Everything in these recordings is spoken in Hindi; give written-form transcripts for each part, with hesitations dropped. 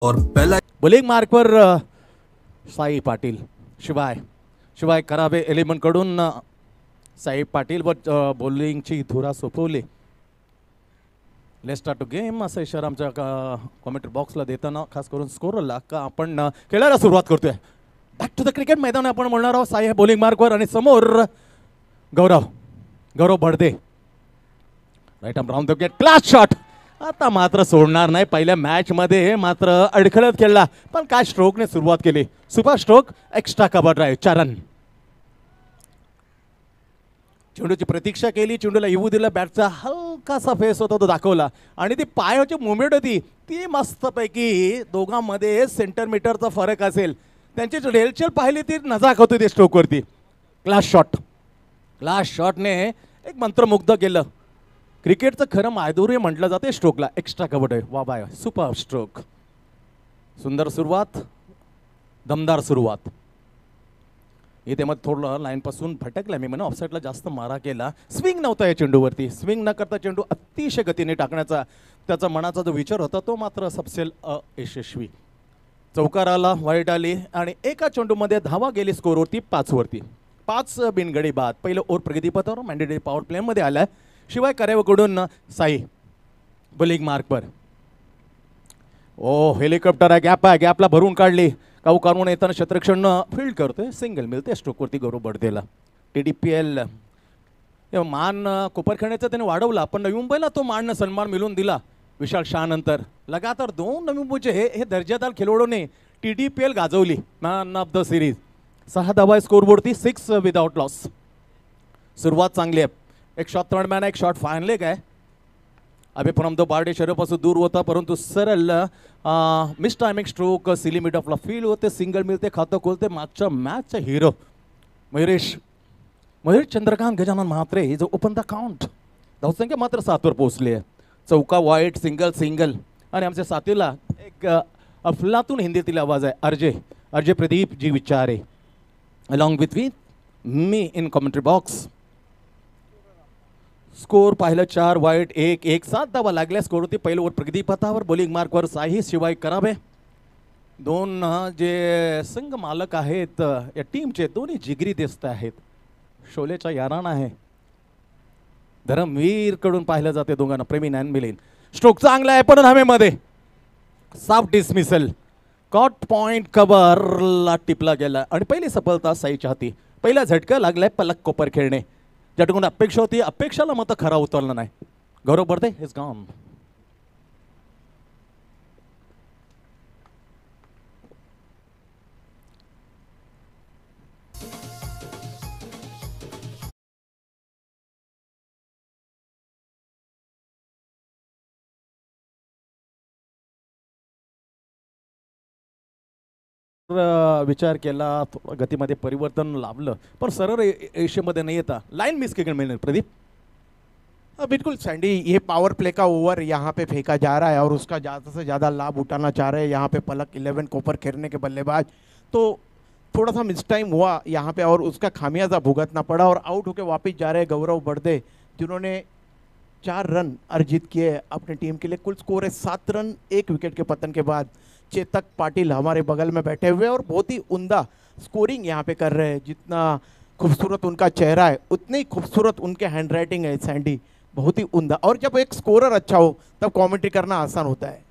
और पहला बॉलिंग मार्कवर साई पाटील. शिवाय करावे एलिमेंट कडून साई पाटील व बॉलिंगची धुरा सोपवली. लेट्स स्टार्ट टू गेम असा इशारा आमच्या कॉमेंट्री बॉक्सला देताना खास करून स्कोरला का आपण खेळायला सुरुवात करतोय. बॅक टू द क्रिकेट मैदान आपण म्हणणार आहोत. साई बॉलिंग मार्कवर आणि समोर Gaurav Badade. Right arm round the gate, class shot. आता मात्र सोडणार नाही. पहिल्या मॅच मध्ये मात्र अडखळत खेळला पण काय स्ट्रोकने सुरुवात केली. Super stroke, extra cover drive, 4 run. चेंडूची प्रतीक्षा केली, चेंडूला येऊ दिला, बॅटचा हलकासा फेस होता तो दाखवला आणि ती पायाची मुवमेंट होती ती मस्तपैकी. दोघांमध्ये सेंटर मीटरचा फरक असेल. त्यांची रेलचेल पाहिली ती नजाक होती ते स्ट्रोकवरती. क्लास शॉटने एक मंत्रमुग्ध केलं. क्रिकेटचं खरं माधुर्य म्हटलं जाते स्ट्रोकला. एक्स्ट्रा कव्हर आहे. वा बाय, सुपर स्ट्रोक. सुंदर सुरुवात, दमदार सुरुवात. इथे मग थोडं लाईनपासून भटकला मी म्हणून ऑफसाईडला जास्त मारा केला. स्विंग नव्हता या चेंडूवरती. स्विंग न करता चेंडू अतिशय गतीने टाकण्याचा त्याचा मनाचा जो विचार होता तो मात्र सपसेल अयशस्वी. चौकार आला, वाईट आली आणि एका चेंडूमध्ये धावा गेली स्कोरवरती 5 वरती. 5 बिनगडी बाद. पहिलं ओव्हर प्रगतीपथावर मॅन्डेटरी पॉवर प्लेमध्ये आलाय. शिवाय करेवकडून साई बॉलिंग मार्कवर. ओ हेलिकॉप्टर आहे, गॅप आहे, गॅपला भरून काढली. काऊ काढून येताना क्षेत्ररक्षण फील्ड करतोय. सिंगल मिळते स्ट्रोकवरती गौरव बडदेला. TDPL मान कोपरखेड्याचा त्याने वाढवला पण नवी मुंबईला तो माननं सन्मान मिळवून दिला विशाल शाह नंतर. लगातार 2 नवी मुंबईचे हे दर्जेदार खेळाडूने TDPL गाजवली. Man of the series. 6 धावा स्कोरवरती, 6 विदाउट लॉस. सुरुवात चांगली आहे. एक शॉट थर्ड मॅन, एक शॉट फाईन लेग आहे. अभि फ्रॉम द बार्डे शरीरापासून दूर होता परंतु सरळ मिस टायमिंग स्ट्रोक सिली मिड ऑफला फील होते. सिंगल मिळते, खातं खोलते. मागच्या मॅचचा हिरो मयूर चंद्रकांत गजानन म्हात्रे जो ओपन द काउंट. धावसंख्या मात्र 7 वर पोहोचली आहे. चौका वाईट, सिंगल आणि आमच्या साथीला एक अफलातून हिंदीतील आवाज आहे. अर्जे प्रदीप जी विचारे along with me in commentary box. Score पाहिलं 4 वाईट 1. 7 धावा लागल्या स्कोर होती. पहिलं ओव्हर प्रगतीपथावर बॉलिंग मार्कवर साई शिवाय करावे. 2 जे संघ मालक आहेत या टीमचे दोन्ही जिगरी दिसत आहेत. शोलेचा यारान आहे. धरमवीर कडून पाहिलं जाते दोघांना. प्रेमी नॅन मिलिन. स्ट्रोक चांगला आहे पण हवेमध्ये. साफ डिसमिसल. कॉट पॉइंट कव्हरला टिपला गेला आणि पहिली सफलता साईच्या हाती. पहिला झटका लागलाय पलक कोपर खेळणे. ज्याकडून अपेक्षा होती अपेक्षाला मात्र खरा उतरला नाही. गौरव बडदे इज गॉन. विचार केला, गतीमध्ये परिवर्तन लावलं पण सरळ एशियामध्ये नहीं येता लाइन मिस के मिलने. प्रदीप बिल्कुल सैंडी, ये पावर प्ले का ओवर यहाँ पे फेंका जा रहा है और उसका ज़्यादा से ज़्यादा लाभ उठाना चाह रहे हैं यहाँ पे पलक 11 कोपर खेलने के बल्लेबाज. तो थोड़ा सा मिस टाइम हुआ यहाँ पे और उसका खामियाजा भुगतना पड़ा और आउट होके वापस जा रहे हैं गौरव बडदे जिन्होंने 4 रन अर्जित किए अपनी टीम के लिए. कुल स्कोर है 7 रन 1 विकेट के पतन के बाद. चेतक पाटिल हमारे बगल में बैठे हुए और बहुत ही उम्दा स्कोरिंग यहाँ पे कर रहे हैं. जितना खूबसूरत उनका चेहरा है उतनी ही खूबसूरत उनके हैंड राइटिंग है सैंडी. बहुत ही उम्दा. और जब एक स्कोरर अच्छा हो तब कॉमेंट्री करना आसान होता है.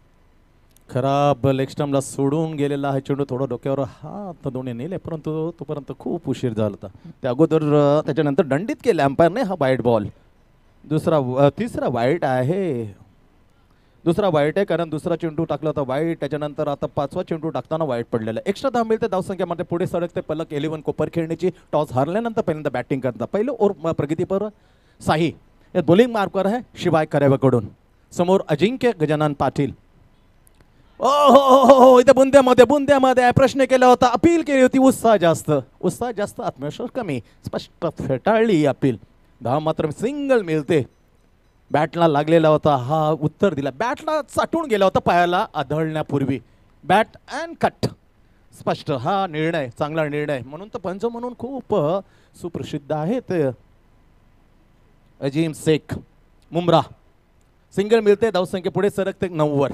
खराब लेग स्टंपला सोडून गेलेला आहे चेंडू. थोडा डोक्यावर हात दोन्ही नेले परंतु तोपर्यंत खूप उशीर झाला होता. त्या अगोदर त्याच्यानंतर दंडित केले अंपायरने. हा वाईट बॉल. तिसरा वाईट आहे. दुसरा वाईट आहे कारण दुसरा चेंडू टाकला होता वाईट. त्याच्यानंतर आता 5वा चेंडू टाकताना वाईट पडलेला. एक्स्ट्रा धाव मिळते धावसंख्यामध्ये. पुढे सडकते पलक 11 कोपर खेळण्याची. टॉस हारल्यानंतर पहिल्यांदा बॅटिंग करता. पहिलं ओव्हर प्रगतीपर साई बॉलिंग मार्कवर आहे शिवाय करेवकडून. समोर अजिंक्य गजानन पाटील. ओ हो इथे बुंद्यामध्ये प्रश्न केला होता, अपील केली होती. उत्साह जास्त आत्मविश्वास कमी. स्पष्ट फेटाळली अपील. धाव मात्र सिंगल मिळते. बॅटला लागलेला होता हा उत्तर दिला. बॅटला चाटून गेला होता पायाला आदळण्यापूर्वी. Bat and cut. स्पष्ट हा निर्णय चांगला निर्णय म्हणून तर पंच म्हणून खूप सुप्रसिद्ध आहेत. अजीम शेख मुमरा. सिंगल मिळते. धावसंख्या पुढे सरकते 9 वर.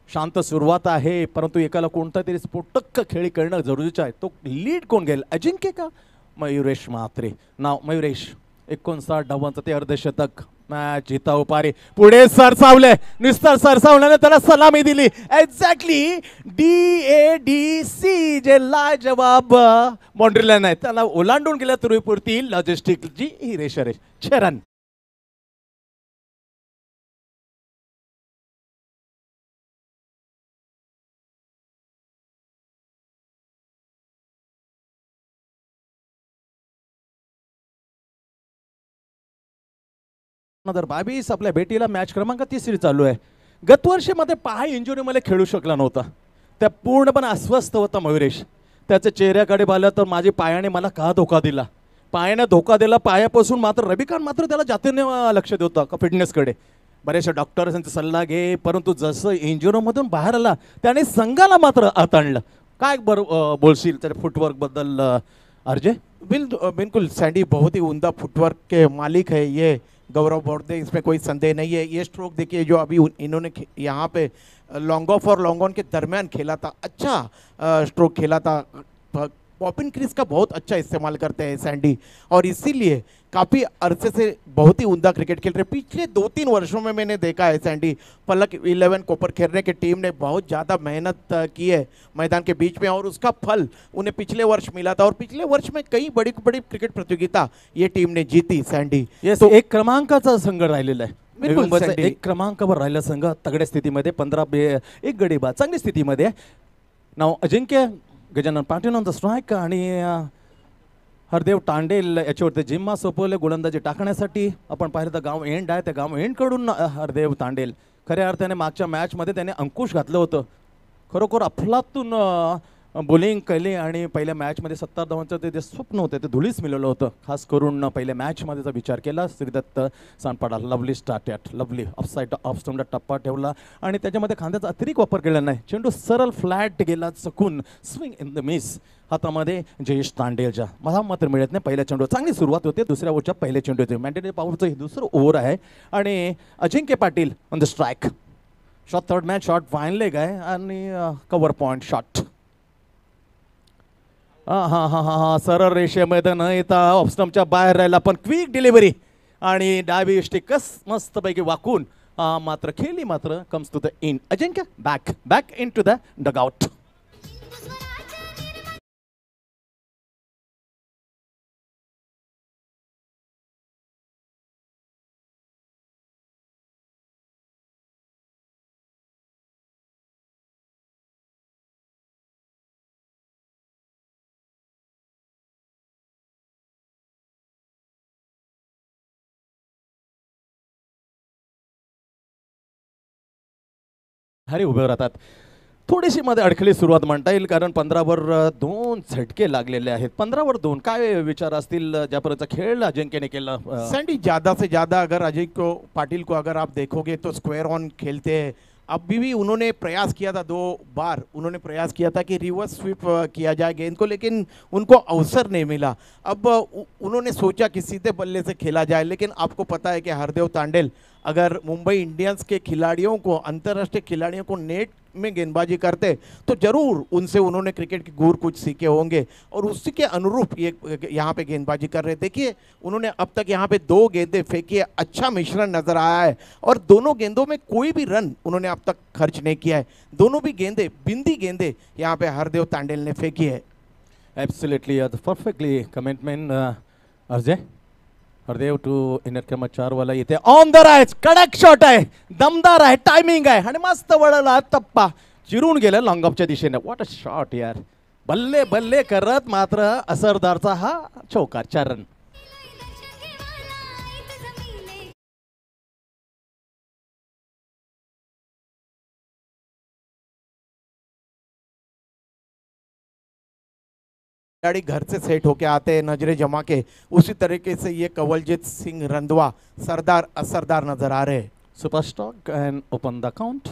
शांत सुरुवात आहे, परंतु एकाला कोणता तरी स्फोटक खेळी करणं जरुरीचं आहे. तो लीड कोण घेईल, अजिंक्य का मयुरेश म्हात्रे. नाव मयुरेश, 59 धावांचं ते अर्धशतक. मॅच जिता उपारे पुढे सरसावले, नुसतं सरसावल्याने त्याला सलामी दिली. एक्झॅक्टली DADC जे लाजवाब मॉन्ट्रियल आहे त्याला ओलांडून गेल्या तुरीपुरती लॉजिस्टिकची ही रेषरेष 6 रन. नंतर 22 आपल्या भेटीला मॅच क्रमांक 3 चालू आहे. गतवर्षीमध्ये पाय इंजुरीमध्ये खेळू शकला नव्हता, त्या पूर्णपणे अस्वस्थ होता मयुरेश. त्याच्या चेहऱ्याकडे पाहिलं तर माझी पायाने मला का धोका दिला, पायाने धोका दिला पायापासून. मात्र रविकांत मात्र त्याला जातीने लक्ष देत होता का फिटनेसकडे. बरेचसे डॉक्टर्सांचा सल्ला घे, परंतु जसं इंजुरीमधून बाहेर आला त्याने संघाला मात्र हाताळलं. काय बोलशील त्याच्या फुटवर्कबद्दल अर्जय? बिल्कुल सैंडी बहुत ही उम्दा फुटवर्क के मालिक है ये गौरव बोर्डे, इसमें कोई संदेह नहीं है. ये स्ट्रोक देखिए जो अभी इन्होंने यहाँ पे लॉन्ग ऑफ और लॉन्ग ऑन के दरमियान खेला था, अच्छा स्ट्रोक खेला था. पॉपिन क्रीज का बहुत अच्छा इस्तेमाल करते हैं सैंडी, और इसीलिए काफ़ी अरसे से बहुत ही उम्दा क्रिकेट खेल रहे. पिछले 2-3 वर्षों में मैंने देखा है सैंडी पलक 11 कोपर खेलने की टीम ने बहुत ज़्यादा मेहनत की है मैदान के बीच में, और उसका फल उन्हें पिछले वर्ष मिला था. और पिछले वर्ष में कई बड़ी बड़ी क्रिकेट प्रतियोगिता ये टीम ने जीती सैंडी. तो एक क्रमांकाचा संघ राहिलेला आहे. बिल्कुल बिल्कुल एक क्रमांकावर राहिला संघ तगड्या स्थितीमध्ये 15 गडी बाद चांगली स्थितीमध्ये. नाव Ajinkya Gajanan Patil on the strike आणि हरदेव तांडेल याच्यावरती जिम्मा सोपवले गोलंदाजी टाकण्यासाठी. आपण पाहिलं तर गाव एंड आहे, त्या गाव एंडकडून हरदेव तांडेल खऱ्या अर्थाने मागच्या मॅचमध्ये त्याने अंकुश घातलं होतं. खरोखर अफलातून बॉलिंग केली आणि पहिल्या मॅचमध्ये 70 धावांचं ते स्वप्न होतं ते धुळीस मिळवलं होतं. खास करून पहिल्या मॅचमध्ये विचार केला Shridatt Sandpada lovely start at lovely offside off स्टंपला टप्पा ठेवला आणि त्याच्यामध्ये खांद्याचा अतिरिक्त वापर केला नाही. चेंडू सरळ फ्लॅट गेला, चकून स्विंग इन द मिस. हातामध्ये जयेश तांडेलच्या मला मात्र मिळत नाही. पहिल्या चेंडू चांगली सुरुवात होते, दुसऱ्या ओव्हरच्या पहिले चेंडू होते. मॅन्डेटरी पॉवरचं हे दुसरं ओव्हर आहे आणि Ajinkya Patil on the strike. Shot third match shot fine leg आहे आणि कव्हर पॉईंट शॉट. हा सरळ रेषेमध्ये न येता ऑफस्टमच्या बाहेर राहिला, पण क्विक डिलिव्हरी आणि डावी स्टिकस मस्तपैकी वाकून मात्र खेळली. मात्र comes to the in. Ajinkya back in to the dugout. Hari उभे राहतात. थोडीशी मध्ये अडखळी सुरुवात म्हणता येईल, कारण 15वर 2 झटके लागलेले आहेत. 15वर 2 काय विचार असतील ज्यापर्यंत खेळ अजिंक्यने केला? सैंडी ज़्यादा से ज़्यादा अगर अजय को पाटिल को अगर आप देखोगे तो स्क्वायर ऑन खेलते हैं. अभी भी उन्होंने प्रयास किया था, 2 बार उन्होंने प्रयास किया था कि रिवर्स स्वीप किया जाए गेंद को, लेकिन उनको अवसर नहीं मिला. अब उन्होंने सोचा कि सीधे बल्ले से खेला जाए, लेकिन आपको पता है कि हरदेव तांडेल अगर मुंबई इंडियंस के खिलाड़ियों को, अंतर्राष्ट्रीय खिलाड़ियों को नेट में गेंदबाजी करते तो जरूर उनसे उन्होंने क्रिकेट के गुर कुछ सीखे होंगे, और उसी के अनुरूप ये यहाँ पे गेंदबाजी कर रहे. देखिए उन्होंने अब तक यहाँ पे 2 गेंदें फेंकी है, अच्छा मिश्रण नजर आया है, और दोनों गेंदों में कोई भी रन उन्होंने अब तक खर्च नहीं किया है. दोनों भी गेंदें बिंदी गेंदें यहाँ पे हरदेव तांडेल ने फेंकी है. एब्सोल्युटली परफेक्टली कमेंटमेंट अर्जय. हरदेव टू इनर क्रमांक 4 वाला येते ऑन द राईट. कडक शॉट आहे, दमदार आहे, टायमिंग आहे आणि मस्त वळला, टप्पा चिरून गेला लॉंग ऑफच्या दिशेने. व्हॉट अ शॉट यार. बल्ले बल्ले करत मात्र असरदारचा हा चौकार. 4 रन. खिलाड़ी घर से सेट होके आते हैं नजरें जमा के, उसी तरीके से ये कवलजीत सिंह रंधवा सरदार असरदार नजर आ रहे हैं. सुपरस्टॉक अँड ओपन द अकाउंट.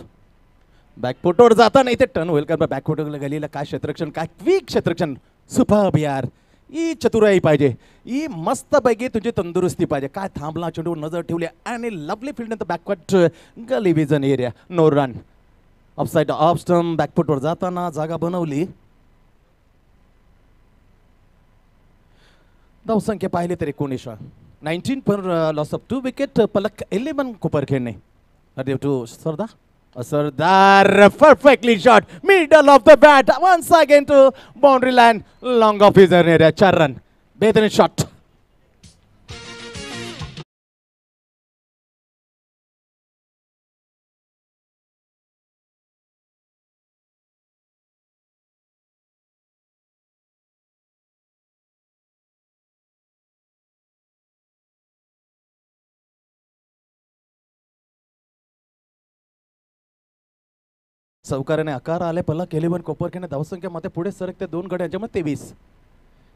बॅकफुटवर जाता नाही ते टर्न होईल, कारण बॅकफुटवर गेलेला काय क्षेत्रक्षण, काय क्विक क्षेत्रक्षण. सुपर्ब यार. ही चतुराई पाहिजे, ही मस्तपैकी तुझी तंदुरुस्ती पाहिजे. काय थांबला, चेंडूवर नजर ठेवली आणि lovely field in the backward gully विजन area. No run. Offside off stump बॅकफुटवर जाताना जागा बनवली. धावसंख्या पाहिली तर 19 रन. 19 पर लॉस ऑफ 2 विकेट. पलक 11 कुपर खेळणे. Hardev to Sardar. Sardar perfectly shot middle of the bat once again to boundary line long off his area. 4 run. बेहतरीन shot. चौकाराने आकार आले. पलक 11 कोपरखेने धावसंख्येमध्ये पुढे सरकते 2 गड्यांच्यामध्ये 23.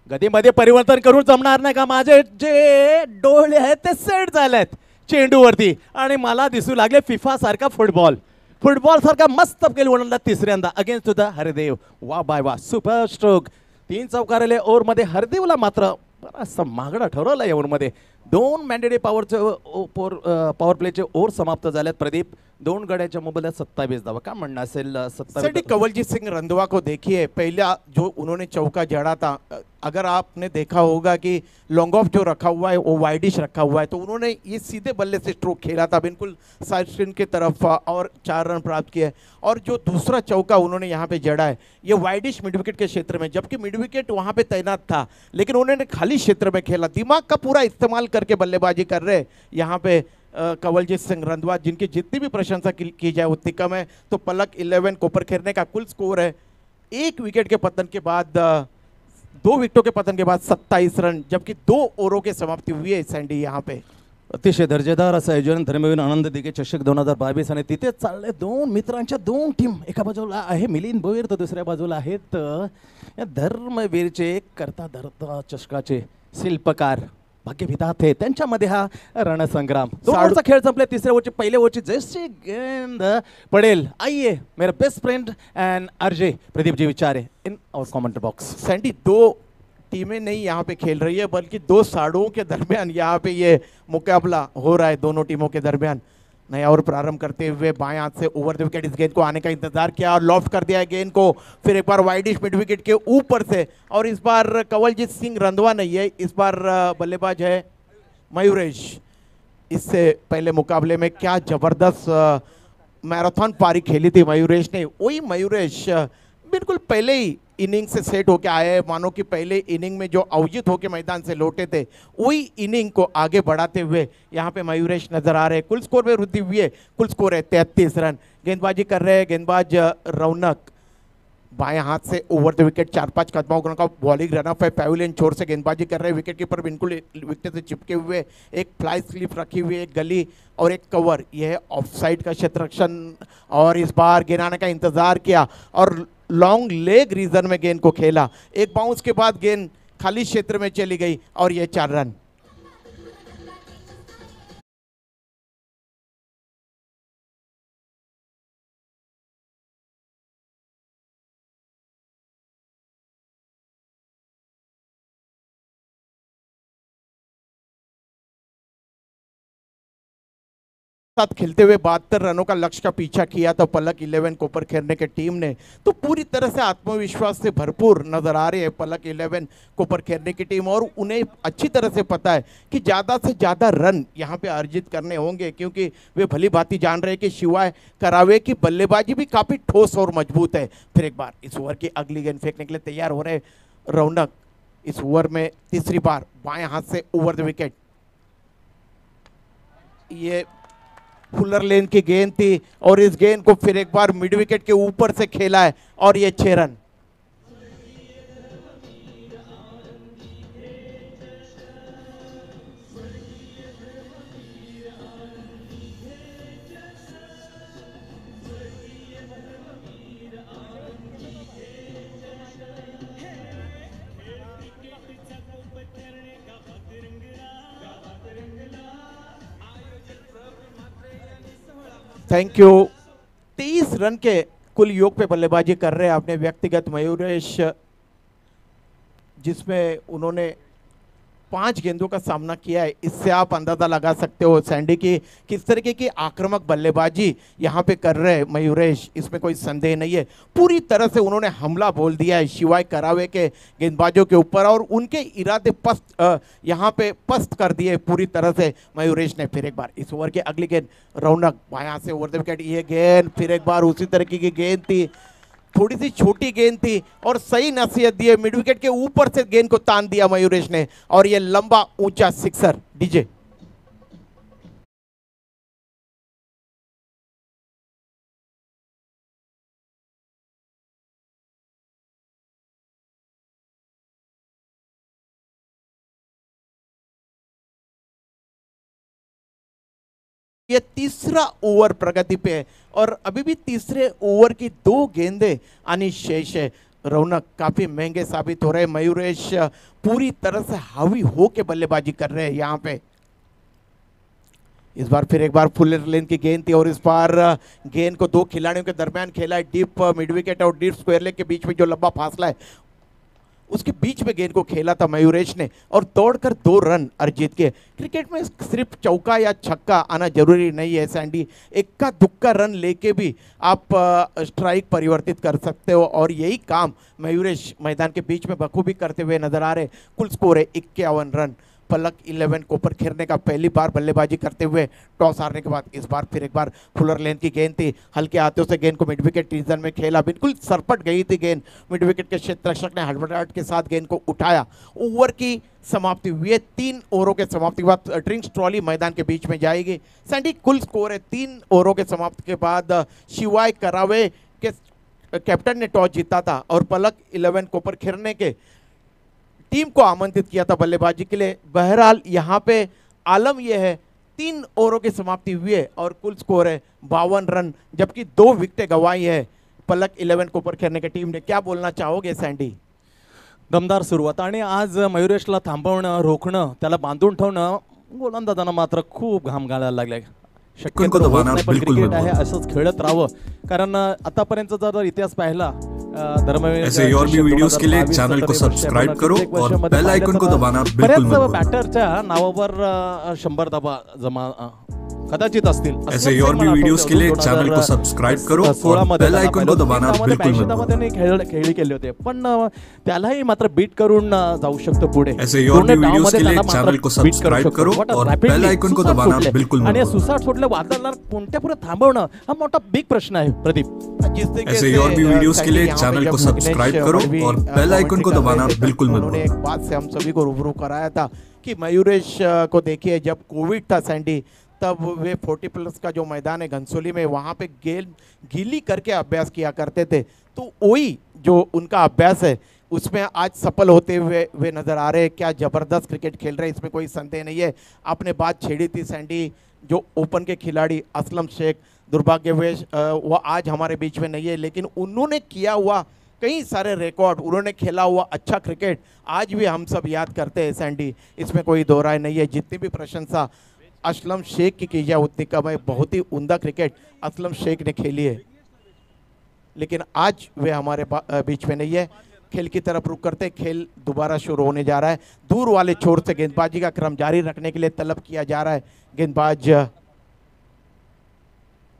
गतीमध्ये परिवर्तन करून जमणार नाही का? माझे जे डोळे आहेत ते सेट झालेत चेंडूवरती आणि मला दिसू लागले फिफा सारखा फुटबॉल सारखा मस्त केली वळणला तिसऱ्यांदा अगेन्स्ट द हरदेव. वा बाय वा सुपर स्ट्रोक. 3 चौकाराले ओव्हरमध्ये हरदेवला मात्र बराचसा मागडा ठरवला या ओव्हरमध्ये. 2 मॅन्डेटरी पॉवर प्लेचे ओव्हर समाप्त झालेत. प्रदीप 2 गड्याच्या मोबदल्यात 27 धावा. काय म्हणणं असेल 27? कंवलजीत सिंह रंधवा को देखिए, पहला जो उन्होंने चौका जड़ा था, अगर आपने देखा होगा कि लॉन्ग ऑफ जो रखा हुआ है वो वाइडिश रखा हुआ है, तो उन्होंने ये सीधे बल्ले से स्ट्रोक खेला था बिल्कुल साइड स्क्रीन की तरफ और 4 रन प्राप्त किए. और जो दूसरा चौका उन्होंने यहाँ पे जड़ा है ये वाइडिश मिड विकेट के क्षेत्र में, जबकि मिड विकेट वहाँ पे तैनात था लेकिन उन्होंने खाली क्षेत्र में खेला. दिमाग का पूरा इस्तेमाल करके बल्लेबाजी कर रहे यहाँ पे कंवलजीत सिंह रंधवा, जिनकी जितनी भी प्रशंसा की जाए उतनी कम है. तो पलक 11 कोपर खेलने का कुल स्कोर है 1 विकेट के पतन के बाद 2 विकेटों के पतन के बाद 27 रन, जबकि 2 ओवरों की समाप्ति हुई है सैंडी यहाँ पे. अतिशय दर्जेदार असं आयोजन धर्मवीर आनंद दिघे चषक 2022 आणि तिथे चालले 2 मित्रांच्या 2 टीम. एका बाजूला आहे मिलिंद भोईर तर दुसऱ्या बाजूला आहेत या धर्मवीरचे करता धरता चषकाचे शिल्पकार भाग्यविधाते. त्यांच्यामध्ये हा रणसंग्राम. 2 ओव्हरचा खेळ संपले. तिसऱ्या ओव्हरची पहिल्या ओव्हरची जशी गेंद पडेल, आइए मेरा best friend and RJ Pradeep ji Vichare in our comment box. Sandy 2 टीमें नहीं यहाँ पे खेल रही है बल्कि 2 साड़ों के दरमियान यहाँ पे ये मुकाबला हो रहा है दोनों टीमों के दरमियान. नया ओवर प्रारंभ करते हुए बाएं हाथ से ओवर द विकेट इस गेंद को आने का इंतजार किया और लॉफ्ट कर दिया है गेंद को. फिर एक बार वाइडिश मिड विकेट के ऊपर से, और इस बार कंवलजीत सिंह रंधवा नहीं है, इस बार बल्लेबाज है मयूरेश. इससे पहले मुकाबले में क्या जबरदस्त मैराथन पारी खेली थी मयूरेश ने. वही मयूरेश बिल्कुल पहले ही इनिंग से सेट होके आए हैं, मानो कि पहले इनिंग में जो अवजित होके मैदान से लौटे थे वही इनिंग को आगे बढ़ाते हुए यहाँ पे मयूरेश नजर आ रहे हैं. कुल स्कोर में वृद्धि हुई है. कुल स्कोर है 33 रन. गेंदबाजी कर रहे हैं गेंदबाज रौनक. बाएं हाथ से ओवर द विकेट 4-5 कदमों का बॉलिंग रनअप है. पैविलियन छोर से गेंदबाजी कर रहे हैं. विकेट कीपर बिल्कुल विकेट से चिपके हुए, एक फ्लाई स्लिप रखी हुई, एक गली और एक कवर. यह है ऑफसाइड का क्षेत्ररक्षण. और इस बार गेंद आने का इंतजार किया और लॉन्ग लेग रीजन में गेंद को खेला. एक बाउंस के बाद गेंद खाली क्षेत्र में चली गई और ये 4 रन. साथ खेलते हुए 72 रनों का लक्ष्य का पीछा किया था पलक 11 कोपर खेलने की टीम ने. तो पूरी तरह से आत्मविश्वास से भरपूर नजर आ रही है पलक 11 कोपर खेलने की टीम. और उन्हें अच्छी तरह से पता है कि ज़्यादा से ज़्यादा रन यहाँ पे अर्जित करने होंगे, क्योंकि वे भली भांति जान रहे हैं कि शिवाय करावे की बल्लेबाजी भी काफ़ी ठोस और मजबूत है. फिर एक बार इस ओवर की अगली गेंद फेंकने के लिए तैयार हो रहे रौनक. इस ओवर में तीसरी बार बाएं हाथ से ओवर द विकेट. ये फुलर लेन की गेंद थी और इस गेंद को फिर एक बार मिड विकेट के ऊपर से खेला है और ये 6 रन. Thank you. 23 रन के कुल योग पे बल्लेबाजी कर रहे हैं अपने व्यक्तिगत मयूरेश, जिसमें उन्होंने 5 गेंदों का सामना किया है। इससे आप अंदाजा लगा सकते हो सैंडी की किस तरीके की आक्रामक बल्लेबाजी यहाँ पे कर रहे हैं मयूरेश, इसमें कोई संदेह नहीं है। पूरी तरह से उन्होंने हमला बोल दिया है शिवाय करावे के गेंदबाजों के ऊपर और उनके इरादे यहाँ पे पस्त कर दिए पूरी तरह से मयूरेश ने। फिर एक बार इस ओवर की अगली गेंद रौनक बायां से ओवर द विकेट, ये गेंद फिर एक बार उसी तरीके की गेंद थी, थोड़ी सी छोटी गेंद थी और सही नसीहत दी है, मिड विकेट के ऊपर से गेंद को तान दिया मयूरेश ने और ये लंबा ऊंचा सिक्सर। डीजे ये तीसरा ओवर प्रगति पे है और अभी भी तीसरे ओवर की 2 गेंदें आनी शेष है। रौनक काफी महंगे साबित हो रहे हैं, मयूरेश पूरी तरह से हावी होके बल्लेबाजी कर रहे हैं यहाँ पे। इस बार फिर एक बार फुल लेंथ की गेंद थी और इस बार गेंद को 2 खिलाड़ियों के दरमियान खेला है, डीप मिड विकेट और डीप स्क्वायर लेग के बीच में जो लंबा फासला है उसके बीच में गेंद को खेला था मयूरेश ने और दौड़कर 2 रन अर्जित किए। क्रिकेट में सिर्फ चौका या छक्का आना जरूरी नहीं है सैंडी, इक्का दुक्का रन लेके भी आप स्ट्राइक परिवर्तित कर सकते हो और यही काम मयूरेश मैदान के बीच में बखूबी करते हुए नजर आ रहे। कुल स्कोर है 51 रन। पलक 11 को ऊपर खेलने का पहली बार बल्लेबाजी करते हुए टॉस हारने के बाद इस बार फिर एक बार फुलर लेंथ की गेंद थी, हल्के हाथों से गेंद को मिड विकेट रीजन में खेला, बिल्कुल सरपट गई थी गेंद, मिड विकेट के क्षेत्र रक्षक ने हड़बड़ाहट के साथ गेंद को उठाया। ओवर की समाप्ति हुई है, 3 ओवरों के समाप्ति के बाद ड्रिंक्स ट्रॉली मैदान के बीच में जाएगी। सैंडी कुल स्कोर है 3 ओवरों के समाप्ति के बाद शिवाय करावे के कैप्टन ने टॉस जीता था और पलक 11 को ऊपर खेलने के टीम को आमंत्रित किया था बल्लेबाजी के लिए। बहरहाल यहाँ पे आलम यह है 3 ओवरों की समाप्ति हुई है और कुल स्कोर है 52 रन, जबकि 2 विकेटें गंवाई है पलक 11 को ऊपर खेलने की टीम ने। क्या बोलना चाहोगे सैंडी? दमदार सुरुवात आणि आज मयुरेशला थांबवणं, रोखणं, त्याला बांधून ठेवणं गोलंदाजांना मात्र खूप घाम घालायला लागले. शक्यतो होत नाही, पण क्रिकेट आहे असंच खेळत राहावं, कारण आतापर्यंतचा जर इतिहास पाहिला ऐसे और भी वीडियोस के लिए चैनल को सब्सक्राइब करो और बेल आइकन को दबाना बिल्कुल मत भूलना. बॅटरच्या नावावर 100 धावा जमा कदाचित असतील. ऐसे और भी वीडियोस के लिए चैनल को सब्सक्राइब करो और बेल आइकन को दबाना बिल्कुल मत भूलना. त्यांनी खेळी केले होते, पण त्यालाही मात्र बीट करून जाऊ शकतो पुढे. ऐसे और भी वीडियोस के लिए चैनल को सब्सक्राइब करो और बेल आइकन को दबाना बिल्कुल मत आणि भूलना. सुसाट सोडले वादळला कोणत्या पुढे थांबवणं हा मोठा बिग प्रश्न आहे प्रदीप. ऐसे और भी वीडियोस के लिए चैनल को सब्सक्राइब करो और बेल आइकन को दबाना बिल्कुल मत उन्होंने भूलना. एक बात से हम सभी को रूबरू कराया था कि मयूरेश को देखिए, जब कोविड था सैंडी, तब वे 40+ का जो मैदान है घनसोली में, वहाँ पे गेंद गीली करके अभ्यास किया करते थे। तो वही जो उनका अभ्यास है उसमें आज सफल होते हुए वे नज़र आ रहे हैं। क्या ज़बरदस्त क्रिकेट खेल रहे हैं, इसमें कोई संदेह नहीं है। आपने बात छेड़ी थी सैंडी, जो ओपन के खिलाड़ी असलम शेख, दुर्भाग्यवश वह आज हमारे बीच में नहीं है, लेकिन उन्होंने किया हुआ कई सारे रिकॉर्ड, उन्होंने खेला हुआ अच्छा क्रिकेट आज भी हम सब याद करते हैं सैंडी, इसमें कोई दो राय नहीं है। जितनी भी प्रशंसा असलम शेख की जाए उतनी कम है। बहुत ही उम्दा क्रिकेट असलम शेख ने खेली है, लेकिन आज वे हमारे बीच में नहीं है। खेल की तरफ रुख करते, खेल दोबारा शुरू होने जा रहा है। दूर वाले छोर से गेंदबाजी का क्रम जारी रखने के लिए तलब किया जा रहा है गेंदबाज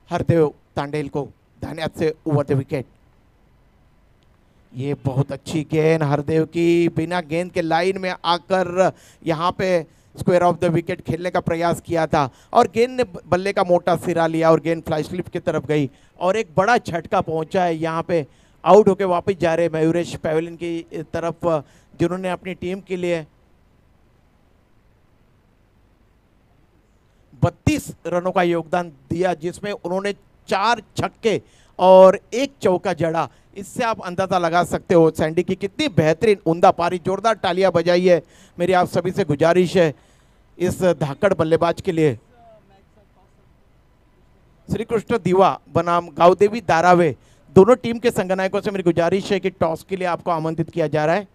हरदेव तांडेल को धान्यात से ओवर द विकेट। ये बहुत अच्छी गेंद हरदेव की, बिना गेंद के लाइन में आकर यहाँ पे स्क्वायर ऑफ द विकेट खेलने का प्रयास किया था और गेंद ने बल्ले का मोटा सिरा लिया और गेंद फ्लाई स्लिप की तरफ गई और एक बड़ा झटका पहुंचा है। यहाँ पे आउट होके वापस जा रहे मयूरेश पैवेलियन की तरफ, जिन्होंने अपनी टीम के लिए 32 रनों का योगदान दिया, जिसमें उन्होंने 4 छक्के और 1 चौका जड़ा। इससे आप अंदाजा लगा सकते हो सैंडी की कितनी बेहतरीन उम्दा पारी। जोरदार तालियां बजाइए, मेरी आप सभी से गुजारिश है इस धाकड़ बल्लेबाज के लिए। श्री कृष्ण दीवा बनाम गावदेवी दारावे, दोनों टीम के संगनायकों से मेरी गुजारिश है कि टॉस के लिए आपको आमंत्रित किया जा रहा है।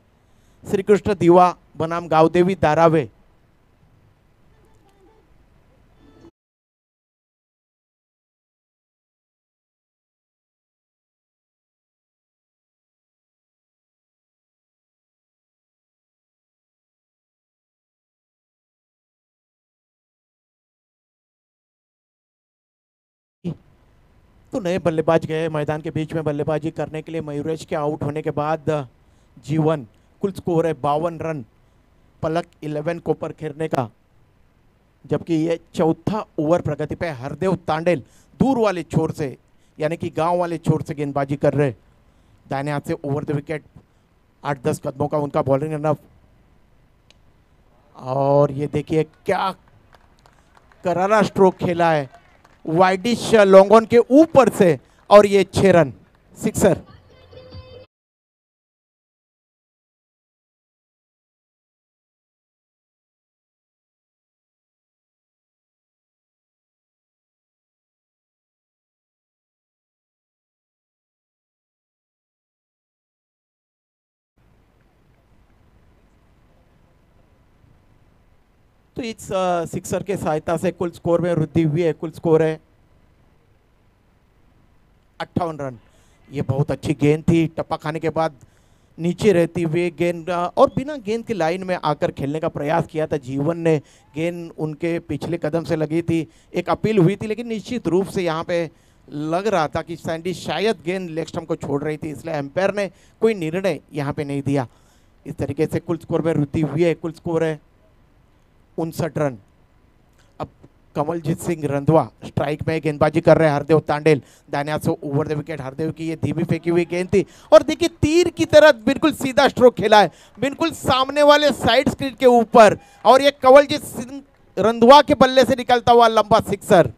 श्री कृष्ण दीवा बनाम गावदेवी दारावे। तो नए बल्लेबाज गए मैदान के बीच में बल्लेबाजी करने के लिए। मयूरेश के आउट होने के बाद जीवन, कुल स्कोर है 52 रन, पलक 11 को पर खेरने का। जबकि ये चौथा ओवर प्रगति पे हरदेव तांडेल दूर वाले छोर से, यानी कि गांव वाले छोर से गेंदबाजी कर रहे। दाहिने हाथ से ओवर द विकेट 8-10 कदमों का उनका बॉलिंग रनअप। और ये देखिए क्या करारा स्ट्रोक खेला है, वाइडिश लॉन्ग ऑन के ऊपर से, और ये 6 रन, सिक्सर। तो इस सिक्सर के सहायता से कुल स्कोर में वृद्धि हुई है। कुल स्कोर है 58 रन। ये बहुत अच्छी गेंद थी, टप्पा खाने के बाद नीचे रहती हुई गेंद, और बिना गेंद की लाइन में आकर खेलने का प्रयास किया था जीवन ने। गेंद उनके पिछले कदम से लगी थी, एक अपील हुई थी, लेकिन निश्चित रूप से यहाँ पे लग रहा था कि सैंडी शायद गेंद लेग स्टंप को छोड़ रही थी, इसलिए एम्पायर ने कोई निर्णय यहाँ पे नहीं दिया। इस तरीके से कुल स्कोर में वृद्धि हुई है। कुल स्कोर है 59 रन। अब कमलजीत सिंह रंधवा स्ट्राइक में गेंदबाजी कर रहे हैं। हरदेव तांडेल दाहिने हाथ से ओवर द विकेट। हरदेव की ये धीमी फेंकी हुई गेंद थी, और देखिए तीर की तरह बिल्कुल सीधा स्ट्रोक खेला है, बिल्कुल सामने वाले साइड स्क्रीन के ऊपर, और ये कमलजीत सिंह रंधवा के बल्ले से निकलता हुआ लंबा सिक्सर।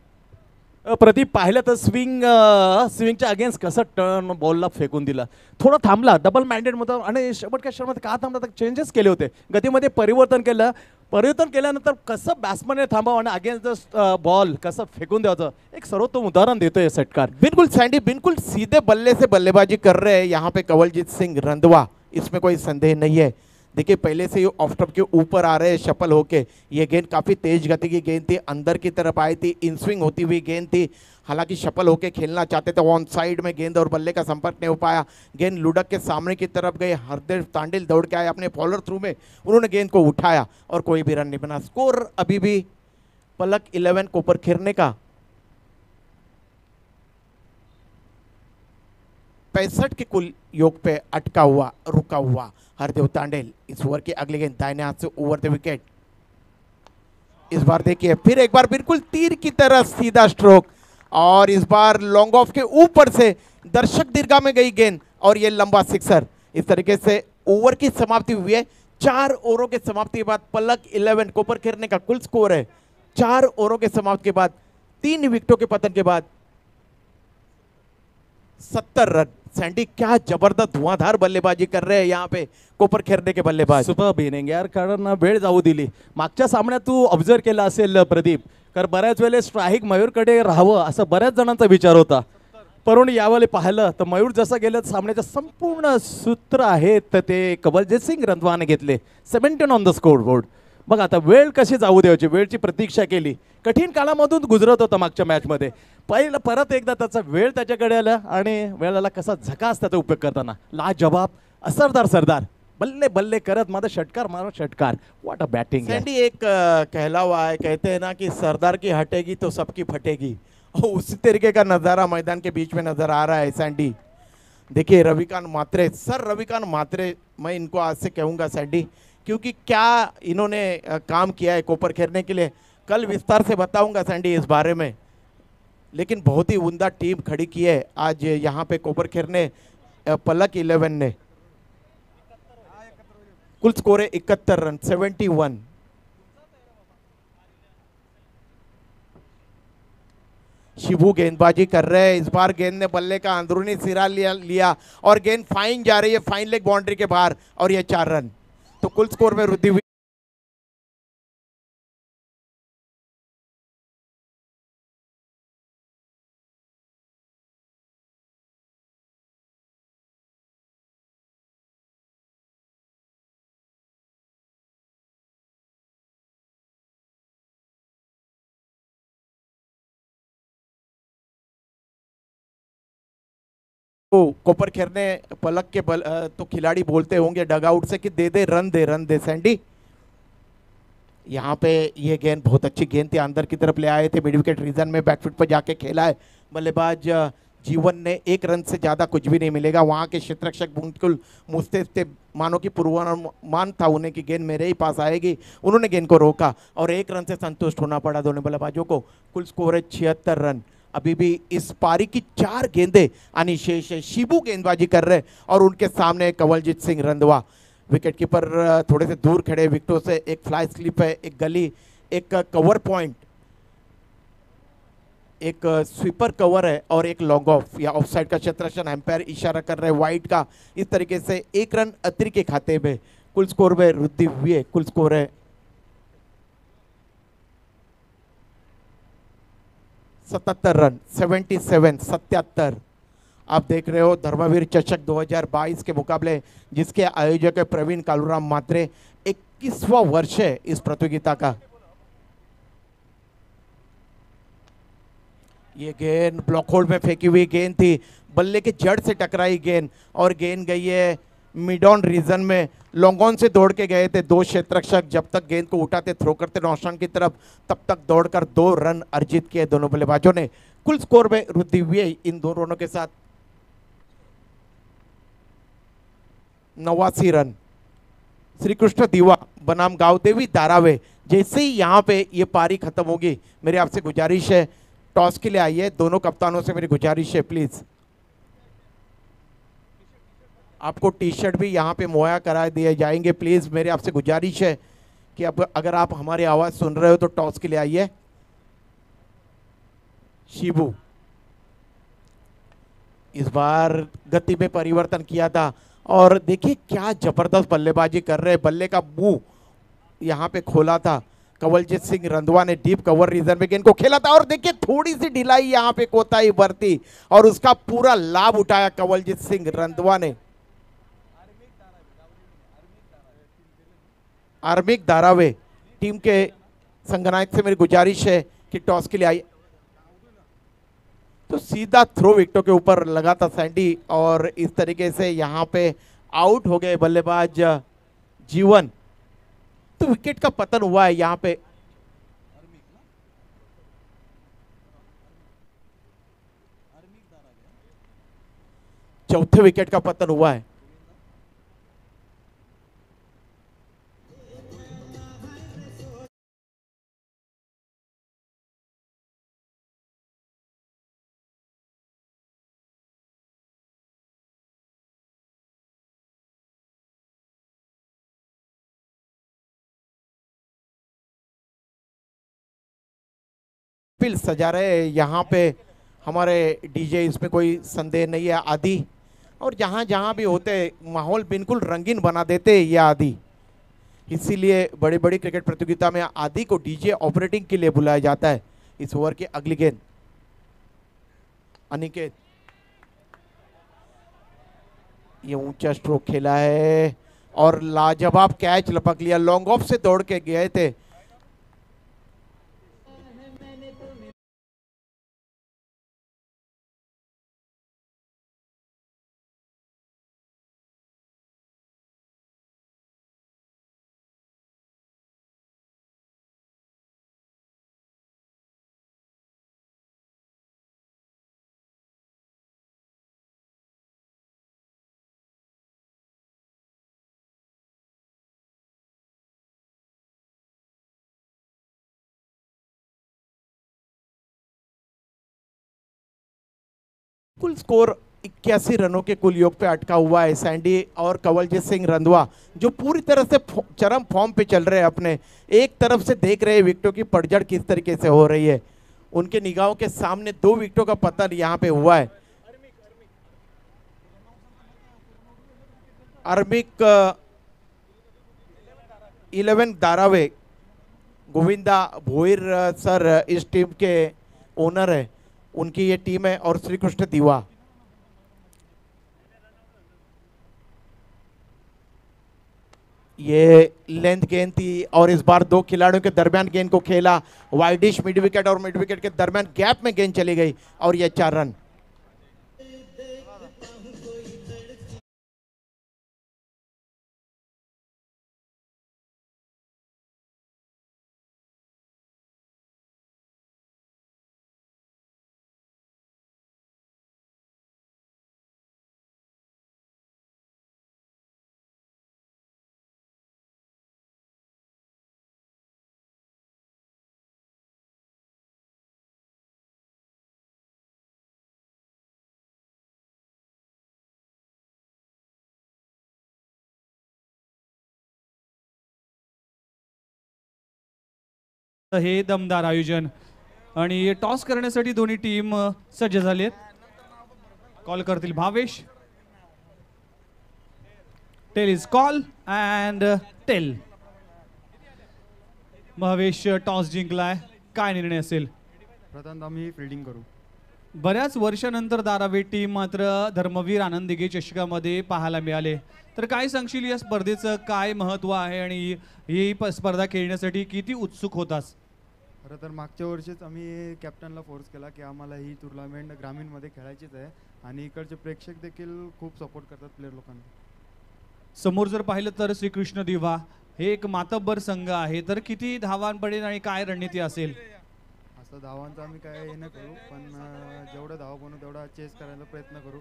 प्रदीप पाहिलं तर स्विंगच्या अगेन्स्ट कसं टर्न बॉलला फेकून दिला, थोडं थांबला, डबल माइंडेड होता आणि शेवटच्या क्षणामध्ये का थांबला तर चेंजेस केले होते, गतीमध्ये परिवर्तन केल्यानंतर कसं बॅट्समॅनने थांबावं आणि अगेन्स्ट द बॉल कसं फेकून द्यायचं, एक सर्वोत्तम उदाहरण देतोय षटकार। बिल्कुल सैंडी बिल्कुल सीधे बल्ले से बल्लेबाजी कर रहे हैं यहाँ पे कमलजीत सिंह रंधवा, इसमें कोई संदेह नहीं है। देखिए पहले से ही ऑफ टॉप के ऊपर आ रहे हैं शफल होके। ये गेंद काफ़ी तेज गति की गेंद थी, अंदर की तरफ आई थी, इन स्विंग होती हुई गेंद थी। हालांकि शफल होके खेलना चाहते थे, ऑन साइड में गेंद और बल्ले का संपर्क नहीं हो पाया। गेंद लुढ़क के सामने की तरफ गई। हरदेव तांडेल दौड़ के आए अपने फॉलोअर थ्रू में, उन्होंने गेंद को उठाया और कोई भी रन नहीं बना। स्कोर अभी भी पलक 11 को पर खेरने का 65 के कुल योग पे अटका हुआ, रुका हुआ हरदेव तांडेल। इस ओवर की अगली गेंद दाहिने हाथ से ओवर द विकेट। इस बार देखिए फिर एक बार बिल्कुल तीर की तरह सीधा स्ट्रोक, और इस बार लॉन्ग ऑफ के ऊपर से दर्शक दीर्घा में गई गेंद, और ये लंबा सिक्सर। इस तरीके से ओवर की समाप्ति हुई है। 4 ओवरों के समाप्ति के बाद पलक 11 को पर खेरने का कुल स्कोर है 4 ओवरों के समाप्ति के बाद 3 विकेटों के पतन के बाद 70 रन। सैंडी क्या जबरदस्त धुआंधार बल्लेबाजी कर रहे हैं यहाँ पे कोपर खेरने के बल्लेबाज। सुपर इनिंग यार, कारण वेळ जाऊ दिली। मागच्या सामन्यात तू ऑब्झर्व केला असेल प्रदीप, कारण बऱ्याच वेळेस स्ट्राईक मयूरकडे राहावं असं बऱ्याच जणांचा विचार होता, परंतु यावेळी पाहिलं तर मयूर जसं गेलं सामन्याचं संपूर्ण सूत्र आहेत ते कमलजीत सिंग रंधवाने घेतले। 17 ऑन द स्कोर बोर्ड। बघ आता वेळ कशी जाऊ द्यायची, वेळची प्रतीक्षा केली, कठीण काळामधून गुजरत होता मागच्या मॅचमध्ये, पहिलं परत एकदा त्याचा वेळ त्याच्याकडे आला आणि वेळाला कसा झकास त्याचा उपयोग करताना लाजवाब असरदार सरदार बल्ले बल्ले करत माझा षटकार मारो षटकार। What a batting. सैंडी एक कहलावा है, कहते हैं ना कि सरदार की हटेगी तो सबकी फटेगी, और उसी तरीके का नज़ारा मैदान के बीच में नजर आ रहा है सैंडी। देखिए रविकांत मात्रे, सर रविकांत मात्रे, मैं इनको आज से कहूँगा सैंडी, क्योंकि क्या इन्होंने काम किया है कोपर खेलने के लिए, कल विस्तार से बताऊंगा सैंडी इस बारे में। लेकिन बहुत ही उम्दा टीम खड़ी की है आज यहाँ पे कोपर खेलने पलक 11 ने। कुल स्कोर है 71 रन, 71। शिबू गेंदबाजी कर रहे हैं। इस बार गेंद ने बल्ले का अंदरूनी सिरा लिया और गेंद फाइन जा रही है, फाइन लेग बाउंड्री के बाहर, और ये 4 रन। तो कुल स्कोर में वृद्धि हुई। तो कोपर खेरने पलक के तो खिलाड़ी बोलते होंगे डगआउट से कि दे दे रन दे सैंडी। यहाँ पे ये गेंद बहुत अच्छी गेंद थी, अंदर की तरफ ले आए थे, मिड विकेट रीजन में बैकफुट पर जाके खेला है बल्लेबाज जीवन ने। 1 रन से ज़्यादा कुछ भी नहीं मिलेगा। वहाँ के क्षेत्ररक्षक बिल्कुल मुस्तैद थे, मानो कि पूर्वानुमान था उन्हें कि गेंद मेरे ही पास आएगी। उन्होंने गेंद को रोका और 1 रन से संतुष्ट होना पड़ा दोनों बल्लेबाजों को। कुल स्कोर है 76 रन। अभी भी इस पारी की 4 गेंदें आनी शेष है। शिबू गेंदबाजी कर रहे और उनके सामने कंवलजीत सिंह रंधवा। विकेट कीपर थोड़े से दूर खड़े विकेटों से। एक फ्लाई स्लिप है, एक गली, एक कवर पॉइंट, एक स्वीपर कवर है और एक लॉन्ग ऑफ या ऑफ साइड का क्षेत्ररक्षण। एम्पायर इशारा कर रहे हैं वाइड का। इस तरीके से 1 रन अतिरिक्त के खाते में कुल स्कोर में वृद्धि हुई है। कुल स्कोर है 77 रन, 77। आप देख रहे हो धर्मवीर चषक 2022 के मुकाबले, जिसके आयोजक है प्रवीण कालूराम मात्रे। 21वां वर्ष है इस प्रतियोगिता का। ये गेंद ब्लॉक होल्ड में फेंकी हुई गेंद थी, बल्ले के जड़ से टकराई गेंद और गेंद गई है मिड ऑन रीजन में। लॉन्ग ऑन से दौड़ के गए थे 2 क्षेत्ररक्षक। जब तक गेंद को उठाते थ्रो करते नौशान की तरफ, तब तक दौड़कर 2 रन अर्जित किए दोनों बल्लेबाजों ने। कुल स्कोर में वृद्धि हुई है इन दोनों के साथ 89 रन। श्री कृष्ण दीवा बनाम गांवदेवी धारावे। जैसे ही यहाँ पे ये पारी खत्म होगी, मेरी आपसे गुजारिश है, टॉस के लिए आइए। दोनों कप्तानों से मेरी गुजारिश है, प्लीज आपको टी शर्ट भी यहाँ पे मुहैया करा दिए जाएंगे। प्लीज मेरी आपसे गुजारिश है कि अब अगर आप हमारी आवाज सुन रहे हो तो टॉस के लिए आइए। शिबू इस बार गति में परिवर्तन किया था और देखिए क्या जबरदस्त बल्लेबाजी कर रहे हैं। बल्ले का मुंह यहाँ पे खोला था। कंवलजीत सिंह रंधवा ने डीप कवर रीजन में गेंद को खेला था और देखिए थोड़ी सी ढिलाई यहाँ पे कोताही बरती और उसका पूरा लाभ उठाया कंवलजीत सिंह रंधवा ने। आर्मिक धारावे टीम के संगनायक से मेरी गुजारिश है कि टॉस के लिए आई तो सीधा थ्रो विकेटों के ऊपर लगा था सैंडी और इस तरीके से यहाँ पे आउट हो गए बल्लेबाज जीवन। तो विकेट का पतन हुआ है यहाँ पे। चौथे विकेट का पतन हुआ है। पिल सजा रहे यहाँ पे हमारे डीजे, इसमें कोई संदेह नहीं है। आदि और जहाँ जहाँ भी होते माहौल बिल्कुल रंगीन बना देते ये आदि। इसीलिए बड़ी बड़ी क्रिकेट प्रतियोगिता में आदि को डीजे ऑपरेटिंग के लिए बुलाया जाता है। इस ओवर की अगली गेंद अनिकेत, ये ऊंचा स्ट्रोक खेला है और लाजवाब कैच लपक लिया। लॉन्ग ऑफ से दौड़ के गए थे कुल स्कोर 81 रनों के कुल योग पे अटका हुआ है सैंडी और कंवलजीत सिंह रंधवा, जो पूरी तरह से चरम फॉर्म पे चल रहे हैं। अपने एक तरफ से देख रहे हैं विकेटों की पड़झड़ किस तरीके से हो रही है। उनके निगाहों के सामने 2 विकेटों का पतन यहाँ पे हुआ है। अर्मिक 11 धारावे, गोविंदा भोईर सर इस टीम के ओनर है, उनकी ये टीम है। और श्री कृष्ण दीवा, ये लेंथ गेंद थी और इस बार 2 खिलाड़ियों के दरमियान गेंद को खेला। वाइडिश मिड विकेट और मिड विकेट के दरमियान गैप में गेंद चली गई और ये 4 रन। हे दमदार आयोजन आणि टॉस करण्यासाठी दोन्ही टीम सज्ज झाली आहेत. कॉल करतील Bhavesh. Tail is call and tail. Bhavesh toss जिंकलाय, काय निर्णय असेल? प्रथम आम्ही फिल्डिंग करू. बऱ्याच वर्षानंतर धारावी टीम मात्र धर्मवीर आनंद दिघे चषकामध्ये पाहायला मिळाले, तर काय सांगशील या स्पर्धेचं काय महत्व आहे आणि ही स्पर्धा खेळण्यासाठी किती उत्सुक होतास? खरं तर मागच्या वर्षीच आम्ही कॅप्टनला फोर्स केला की आम्हाला ही टुर्नामेंट ग्रामीणमध्ये खेळायचीच आहे आणि इकडचे प्रेक्षक देखील खूप सपोर्ट करतात प्लेयर लोकांना. समोर जर पाहिलं तर श्रीकृष्ण दिवा हे एक मातब्बर संघ आहे, तर किती धावां पडेल आणि काय रणनीती असेल? असं धावांचं आम्ही काय हे नाही करू, पण जेवढं धावा बनवू तेवढा चेस करायला प्रयत्न करू.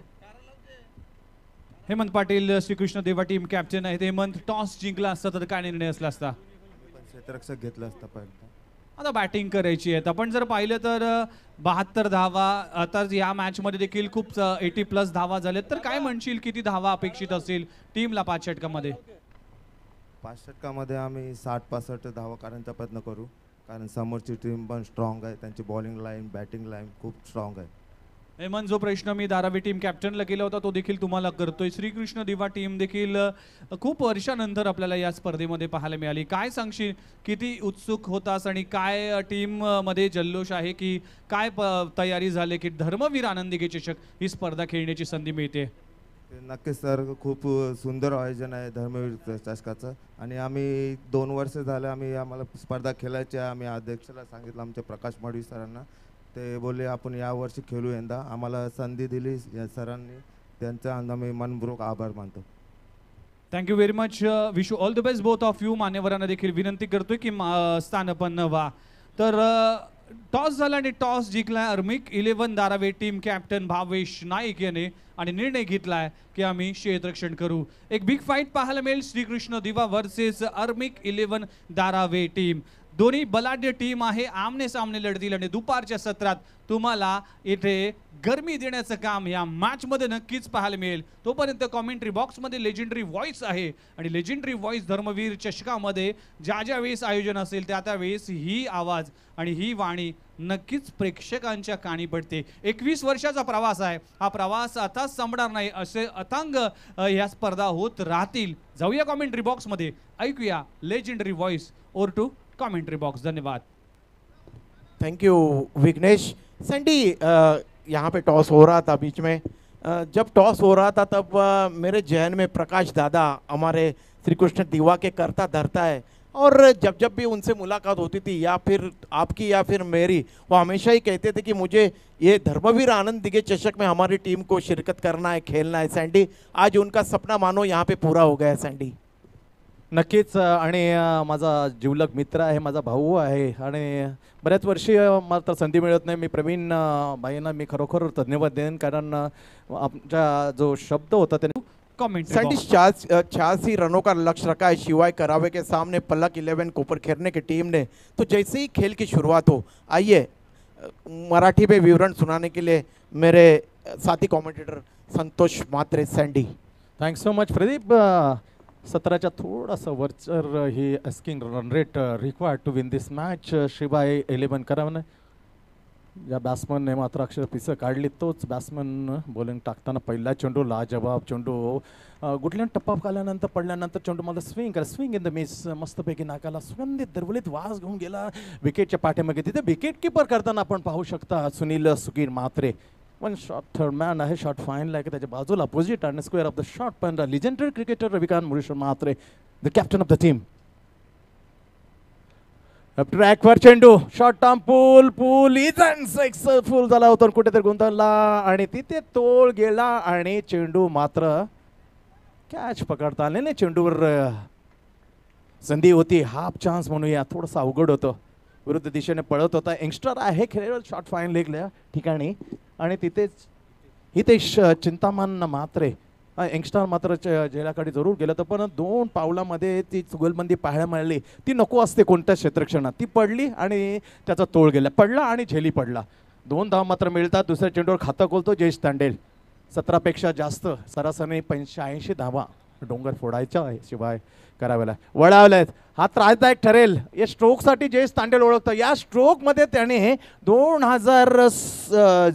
हेमंत पाटील श्रीकृष्ण देवा टीम कॅप्टन आहेत. हेमंत, टॉस जिंकला असता तर काय निर्णय असला असता? पण क्षेत्ररक्षक घेतलं असतं पहिल्यांदा. आता बॅटिंग करायची आहे. आपण जर पाहिलं तर 72 धावा, आता या मॅच मध्ये देखील खूप 80+ धावा झाल्यात, तर काय म्हणशील किती धावा अपेक्षित असेल टीमला 5 षटकामध्ये? 5 षटकामध्ये आम्ही 60-65 धावा करण्याचा प्रयत्न करू, कारण समोरची टीम पण स्ट्रॉंग आहे. त्यांची बॉलिंग लाईन, बॅटिंग लाईन खूप स्ट्रॉंग आहे. हेमंत, जो प्रश्न मी धारावी टीम कॅप्टनला केला होता तो देखील तुम्हाला करतोय. श्रीकृष्ण दिवा टीम देखील खूप वर्षानंतर आपल्याला या स्पर्धेमध्ये पाहायला मिळाली, काय सांगशील किती उत्सुक होतास आणि काय टीम मध्ये जल्लोष आहे की काय तयारी झाली की धर्मवीर आनंद दिघे चषक ही स्पर्धा खेळण्याची संधी मिळते? नक्कीच सर, खूप सुंदर आयोजन आहे धर्मवीर चषकाचं आणि आम्ही 2 वर्ष झाले आम्हाला स्पर्धा खेळायची आहे. आम्ही अध्यक्षाला सांगितलं, आमच्या प्रकाश मडवी सरांना, ते बोलले आपण यावर्षी खेळू. यंदा आम्हाला संधी दिली या सरांनी, त्यांचा आम्ही मनपूर्वक आभार मानतो. Thank you very much. Wish you all the best both of you. मान्यवरांना देखील विनंती करतोय की स्थानपन्न व्हा. तर टॉस झाला आणि टॉस जिंकलाय अर्मिक 11 धारावी टीम कॅप्टन भावेश नाईक याने आणि निर्णय घेतलाय की आम्ही क्षेत्ररक्षण करू. एक बिग फाईट पाहायला मिळेल श्रीकृष्ण दिवा वर्सेस अर्मिक 11 धारावी टीम. दोन्ही बलाढ्य टीम आहे, आमने सामने लढतील आणि दुपारच्या सत्रात तुम्हाला इथे गरमी देण्याचं काम या मॅच मध्ये नक्कीच पाहायला मिळेल. तोपर्यंत कॉमेंट्री बॉक्स मध्ये लेजेंडरी व्हॉइस आहे आणि लेजेंडरी व्हॉइस धर्मवीर चषकामध्ये ज्या वेळेस आयोजन असेल त्या वेळेस ही आवाज आणि ही वाणी नक्कीच प्रेक्षकांच्या कानी पडते. 21 वर्षाचा प्रवास आहे, हा प्रवास आताच संपणार नाही, असे अथांग ह्या स्पर्धा होत राहतील. जाऊया कॉमेंट्री बॉक्स मध्ये, ऐकूया legendary voice. Over to commentary box. धन्यवाद. Thank you Vighnesh. सैंडी, यहाँ पे टॉस हो रहा था बीच में, जब टॉस हो रहा था तब मेरे जहन में प्रकाश दादा हमारे श्रीकृष्ण दिवा के करता धरता है, और जब भी उनसे मुलाकात होती थी या फिर आपकी या फिर मेरी, वो हमेशा ही कहते थे कि मुझे ये धर्मवीर आनंद दिघे चषक में हमारी टीम को शिरकत करना है, खेलना है. सैंडी, आज उनका सपना मानो यहाँ पे पूरा हो गया है. सैंडी, नक्कीच. आणि माझा जिवलग मित्र आहे, माझा भाऊ आहे आणि बऱ्याच वर्षी मला तर संधी मिळत नाही. मी प्रवीण भाईंना मी खरोखर धन्यवाद देईन, कारण आमचा जो शब्द होता त्याने कमेंट. सैंडी, 86 रनों का लक्ष्य रखा है शिवाय करावे के सामने पलक 11 कोपर खेरने की टीम ने. तो जैसे ही खेल की शुरुआत हो, आइए मराठी में विवरण सुनाने के लिए मेरे साथी commentator Santosh Matre. Sandy, thanks so much Pradeep. सत्राच्या थोडासा वरचर ही asking run rate required to win this match. शिवाय 11 करावं, ज्या बॅट्समनने मात्र अक्षर पिसं काढली तोच बॅट्समन बॉलिंग टाकताना पहिला चेंडू लाजवाब चेंडू, गुडलँड टप्पा आल्यानंतर पडल्यानंतर चेंडू मला स्विंग इन द मिस, मस्तपैकी नाकाला सुगंधित दरवलीत वास घेऊन गेला विकेटच्या पाठीमागे. तिथे विकेट कीपर करताना आपण पाहू शकता Sunil Sugir Mhatre. One shot third man आहे, शॉट फाईनला आहे की त्याच्या बाजूला अपोजिट आणि स्क्वेअर ऑफ द शॉट पण legendary cricketer Ravikant Murugesh Mhatre, the captain of the team. ट्रॅकवर चेंडू, शॉर्ट टर्म पूल इजन सक्सेसफुल झाला होता, कुठेतरी गुंतवला आणि तिथे तोल गेला आणि चेंडू मात्र कॅच पकडता आले नाही. चेंडूवर संधी होती, हाफ चान्स म्हणूया, थोडंसं अवघड होतं, विरुद्ध दिशेने पळत होता. यंगस्टर आहे खेळ, शॉर्ट फाईन लेगल्या ठिकाणी आणि तिथेच हितेश चिंतामण म्हात्रे यंगस्टर मात्र झेलाकडे जरूर गेलं तर पण 2 पावलामध्ये ती चुगलबंदी पाहायला मिळाली. ती नको असते कोणत्या क्षेत्रक्षणात, ती पडली आणि त्याचा तोळ गेला, पडला आणि झेली पडला. 2 धाव मात्र मिळतात. दुसऱ्या चेंडूवर खातं खोलतो जयेश तांडेल. 17 पेक्षा जास्त सरासरी 85 धावा डोंगर फोडायच्या शिवाय करावेला वळावलेत. हा त्रासदायक ठरेल या स्ट्रोकसाठी जयेश तांडेल ओळखतं. या स्ट्रोकमध्ये त्याने 2000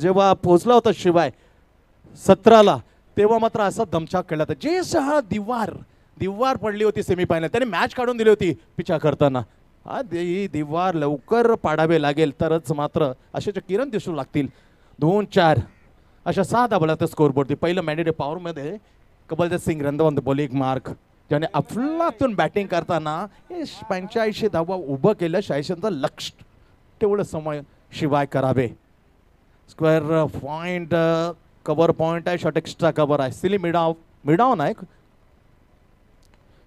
जेव्हा पोहोचला होता शिवाय 17ला तेव्हा मात्र असा दमछाक खेळला होता. जयेश हा दिवार पडली होती सेमीफायनल, त्याने मॅच काढून दिली होती पिछा करताना. हा दिवार लवकर पाडावे लागेल तरच मात्र अशाच्या किरण दिसू लागतील. 2-4 अशा 6 धाबाला स्कोरबोर्ड. पहिलं मॅन्डेटरी पॉवरमध्ये कबलजीत सिंग रंधवन बॉलिंग मार्क ज्याने अफलातून बॅटिंग करताना 85 धावा उभं केलं. 86चं लक्ष तेवढं समय शिवाय करावे. स्क्वेअर पॉइंट कव्हर पॉइंट आहे, शॉट एक्स्ट्रा कव्हर आहे. सिली मिडाव नाही.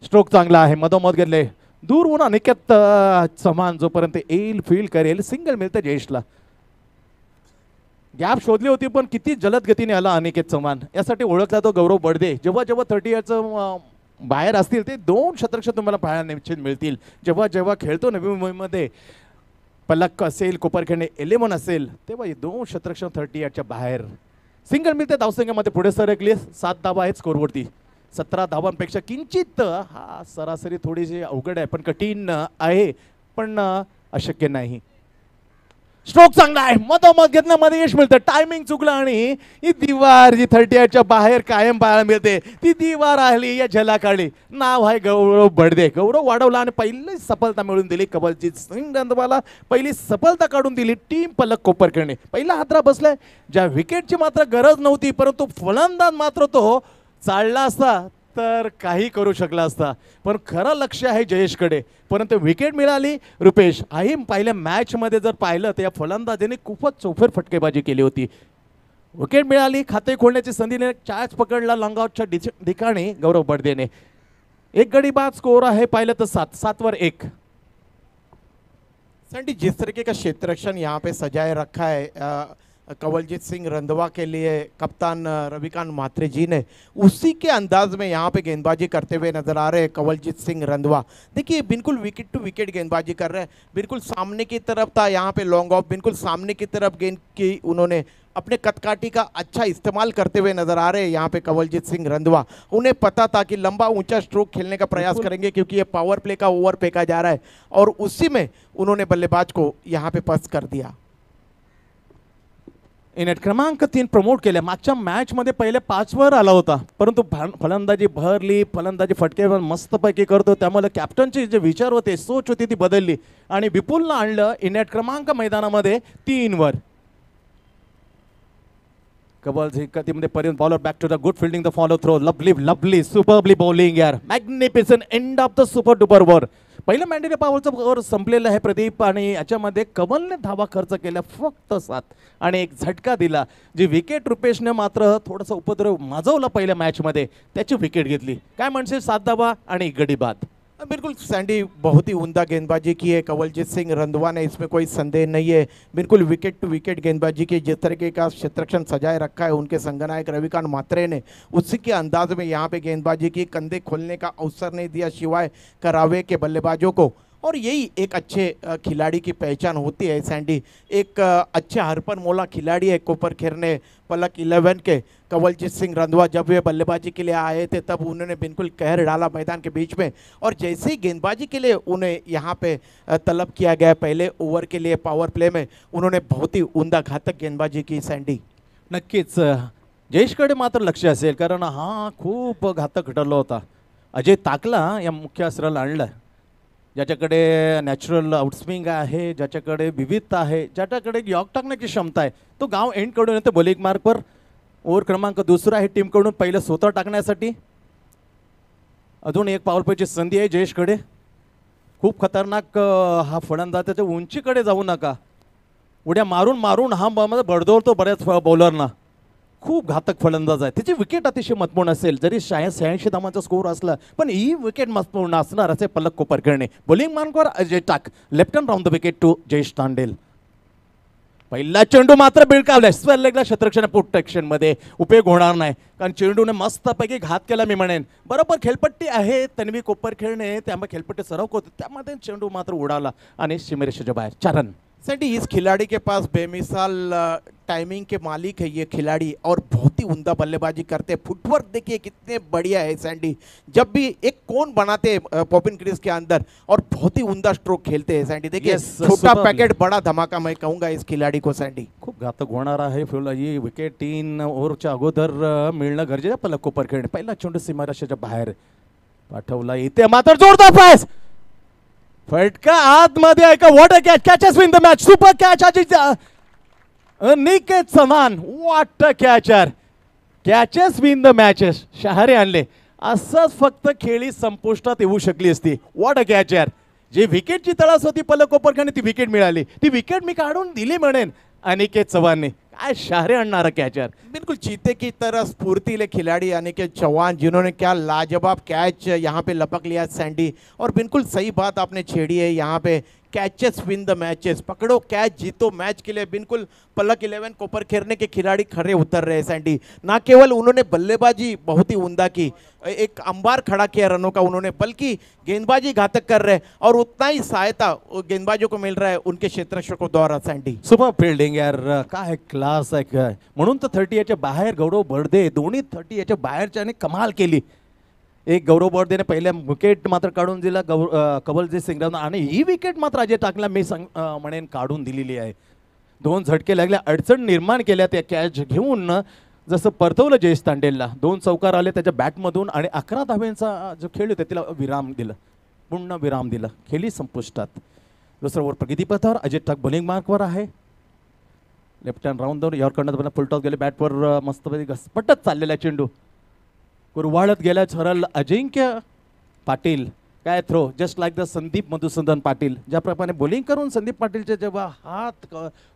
स्ट्रोक चांगला आहे, मधोमध गेले दूर होऊन अनिकेत चव्हाण जोपर्यंत येईल फील्ड करेल सिंगल मिळतं जयेशला. गॅप शोधली होती पण किती जलद गतीने आला अनिकेत चव्हाण. यासाठी ओळखला तो गौरव बडदे. जेव्हा 30 इयरचं बाहेर असतील ते 2 शतक तुम्हाला पाहायला निश्चित मिळतील. जेव्हा खेळतो नवी मुंबईमध्ये पलक असेल, कोपरखेडणे 11 असेल तेव्हा 2 शतक 30 इयरच्या बाहेर. सिंगल मिळते धावसंख्येमध्ये पुढे सरकली. 7 धावा आहेत स्कोरवरती. 17 धावांपेक्षा किंचित हा सरासरी थोडीशी अवघड आहे पण कठीण आहे पण अशक्य नाही. स्ट्रोक चांगला आहे, मधोमध घेतल्यामध्ये यश मिळतं. टायमिंग चुकलं आणि ही दिवार जी 38च्या बाहेर कायम पाहायला मिळते ती दिवार आली या झलाकाळी. नाव आहे गौरव बडदे. गौरव वाढवला आणि पहिली सफलता मिळून दिली कबलजीत सिंग रंधवाला. पहिली सफलता काढून दिली टीम पलक कोपरखेडणे. पहिला हादरा बसलाय. ज्या विकेटची मात्र गरज नव्हती परंतु फलंदाज मात्र तो चालला असता तर काही करू शकला असता. पण खरं लक्ष आहे जयेशकडे परंतु विकेट मिळाली. रुपेश आई पहिल्या मॅचमध्ये जर पाहिलं तर या फलंदाजाने खूपच चौफेर फटकेबाजी केली होती. विकेट मिळाली, खाते खोलण्याची संधीने कॅच पकडला लॉंगआउटच्या ठिकाणी गौरव बडदेने. 1 गडी बाद स्कोर आहे पाहिलं तर 7 वर 1. सैंडी जिस तरीके का क्षेत्र रक्षण यहाँ पे सजाए रखा है कवलजीत सिंह रंधवा के लिए कप्तान रविकांत म्हात्रे जी ने, उसी के अंदाज में यहाँ पे गेंदबाजी करते हुए नजर आ रहे हैं कवलजीत सिंह रंधवा. देखिए बिल्कुल विकेट टू विकेट गेंदबाजी कर रहे हैं. बिल्कुल सामने की तरफ था यहाँ पे लॉन्ग ऑफ, बिल्कुल सामने की तरफ गेंद की उन्होंने अपने कदकाठी का अच्छा इस्तेमाल करते हुए नजर आ रहे हैं यहाँ पे कवलजीत सिंह रंधवा. उन्हें पता था कि लंबा ऊंचा स्ट्रोक खेलने का प्रयास करेंगे क्योंकि ये पावर प्ले का ओवर फेंका जा रहा है और उसी में उन्होंने बल्लेबाज को यहाँ पे पस्त कर दिया. इनेट क्रमांक 3 प्रमोट केले. मागच्या मॅचमध्ये पहिले 5 वर आला होता परंतु फलंदाजी भरली, फलंदाजी फटकेवर मस्तपैकी करतो. त्यामुळे कॅप्टनचे जे विचार होते, सोच होती ती बदलली आणि विपुलला आणलं इनेट क्रमांक मैदानामध्ये 3 वर. कबल गतीमध्ये पर्यंत bowler back to the good fielding the follow throw. Lovely superbly bowling यार. Magnificent end of the super duper over. पहिलं मॅन्डेटरी पॉवरचं ओव्हर संपलेलं आहे प्रदीप आणि याच्यामध्ये कमलने धावा खर्च केला फक्त 7 आणि एक झटका दिला. जी विकेट रुपेशने मात्र थोडासा उपद्रव माजवला पहिल्या मॅचमध्ये त्याची विकेट घेतली. काय म्हणशील 7 धावा आणि 1 गडी बाद. बिल्कुल सैंडी बहुत ही उम्दा गेंदबाजी की है कवलजीत सिंह रंधवा ने, इसमें कोई संदेह नहीं है. बिल्कुल विकेट टू विकेट गेंदबाजी की जिस तरीके का क्षेत्ररक्षण सजाए रखा है उनके संगनायक रविकांत म्हात्रे ने, उसी के अंदाज में यहाँ पे गेंदबाजी की. कंधे खोलने का अवसर नहीं दिया शिवाय करावे के बल्लेबाजों को और यही एक अच्छे खिलाड़ी की पहचान होती है सैंडी. एक अच्छे हरपन मोला खिलाड़ी है कोपरखेडणे पलक 11 के कवलजीत सिंह रंधवा. जब वे बल्लेबाजी के लिए आए थे तब उन्होंने बिल्कुल कहर डाला मैदान के बीच में और जैसे ही गेंदबाजी के लिए उन्हें यहाँ पे तलब किया गया पहले ओवर के लिए पावर प्ले में, उन्होंने बहुत ही उम्दा घातक गेंदबाजी की सैंडी. नक्कीच जयेशकडे मात्र लक्ष असेल कारण हा खूप घातक ठरला होता. अजय ताकला या मुख्य अस्त्राला आणलं, ज्याच्याकडे नॅचरल आउटस्विंग आहे, ज्याच्याकडे विविधता आहे, ज्याच्याकडे यॉक टाकण्याची क्षमता आहे. तो गाव एंड कडून येतो बॉलिंग मार्कवर. ओव्हर क्रमांक 2 आहे टीमकडून पहिलं स्वतः टाकण्यासाठी. अजून एक पॉवर प्लेची संधी आहे जयेशकडे. खूप खतरनाक हा फलंदाज, त्याच्या उंचीकडे जाऊ नका. उड्या मारून मारून हा बडदोरतो बऱ्याच बॉलरना. खूप घातक फलंदाज आहे. त्याची विकेट अतिशय महत्त्वपूर्ण असेल. जरी 86 धावांचा स्कोर असला पण ही विकेट महत्त्वपूर्ण असणार असे पलक कोपरखेडणे. बॉलिंग मार्कवर Ajay Tak. Left hand round the wicket to Jayesh Tandel. पहिला चेंडू मात्र बिळकावला. स्क्वेअर लेगला क्षेत्ररक्षण प्रोटेक्शनमध्ये उपयोग होणार नाही कारण चेंडूने मस्तपैकी घात केला मी म्हणेन. बरोबर खेळपट्टी आहे तन्वी कोपरखेडणे, त्यामुळे खेळपट्टी सराव करतो त्यामध्ये चेंडू मात्र उडाला आणि सीमेरेषेच्या बाहेर. 4 रन. सैंडी, इस खिलाड़ी के पास बेमिसाल टाइमिंग के मालिक है ये खिलाड़ी, और बहुत ही उम्दा बल्लेबाजी करते हैं। फुटवर्क देखिए कितने बढ़िया है सैंडी, जब भी एक कोन बनाते हैं पॉपिन क्रीज के अंदर और बहुत ही उम्दा स्ट्रोक खेलते हैं सैंडी। देखिए Yes, छोटा superbly. पैकेट बड़ा धमाका मैं कहूंगा इस खिलाड़ी को सैंडी। खूप घातक होणार आहे फुल ही विकेट 3 ओव्हरच्या अगोदर मिळणं गरजेचं आहे. पलक कोपरखेड पहिला चेंडू सीमारेषेच्या बाहेर पाठवला, इथे मात्र जोरदार पास, फटका आतमध्ये आहे का? What a catch, catches win the match, super catch Niket Saman, what a catcher, catches win the matches. शहारे आणले, असंच फक्त खेळी संपुष्टात येऊ शकली असती. व्हॉट अ कॅचर, जी विकेटची तळास होती पलक कोपरखेडने ती विकेट मिळाली, ती विकेट मी काढून दिली म्हणेन अनिकेत चव्हाणने. काय शहारे आणणारा कॅचर, बिल्कुल चीते की तरह स्फूर्तिले खिलाड़ी अनिकेत चौहान, जिन्होंने क्या लाजवाब कैच यहाँ पे लपक लिया सैंडी। और बिल्कुल सही बात आपने छेड़ी है, यहाँ पे कैचेस विन द मैचेस, पकड़ो कैच जीतो मैच के लिए बिल्कुल पलक 11 कोपर खेरने के खिलाड़ी खड़े उतर रहे हैं सैंडी। ना केवल उन्होंने बल्लेबाजी बहुत ही उम्दा की, एक अंबार खड़ा किया रनों का उन्होंने, बल्कि गेंदबाजी घातक कर रहे हैं और उतना ही सहायता गेंदबाजों को मिल रहा है उनके क्षेत्ररक्षकों द्वारा सैंडी। सुपर फिल्डिंग यार, काय क्लास आहे काय, म्हणून तर 30 याच्या बाहेर गौरव बर्दे, दोन्ही 30 याच्या बाहेरच्याने कमाल केली. एक गौरव बर्देने पहिल्या विकेट मात्र काढून दिला कवलजीत सिंगरावनं, आणि ही विकेट मात्र अजय टाकला मी म्हणेन काढून दिलेली आहे. 2 झटके लागल्या, अडचण निर्माण केल्या त्या कॅच घेऊन, जसं परतवलं जयेश तांडेलला. 2 चौकार आले त्याच्या बॅटमधून आणि 11 धाब्यांचा जो खेळ होता तिला विराम दिला, पूर्ण विराम दिला, खेळी संपुष्टात. दुसरा ओव्हर प्रगतीपथावर अजय टाक बॉलिंग मार्कवर आहे. लेफ्ट हँड राऊंड दोन यॉर्करनं फुल टॉस गेले, बॅटवर मस्तपैकी घसपटत चाललेला चेंडू कुरवाळत गेला. सरळ अजिंक्य पाटील, काय throw, just like the Sandeep Madhusudan Patil. ज्याप्रमाणे बॉलिंग करून संदीप पाटीलचे जेव्हा हात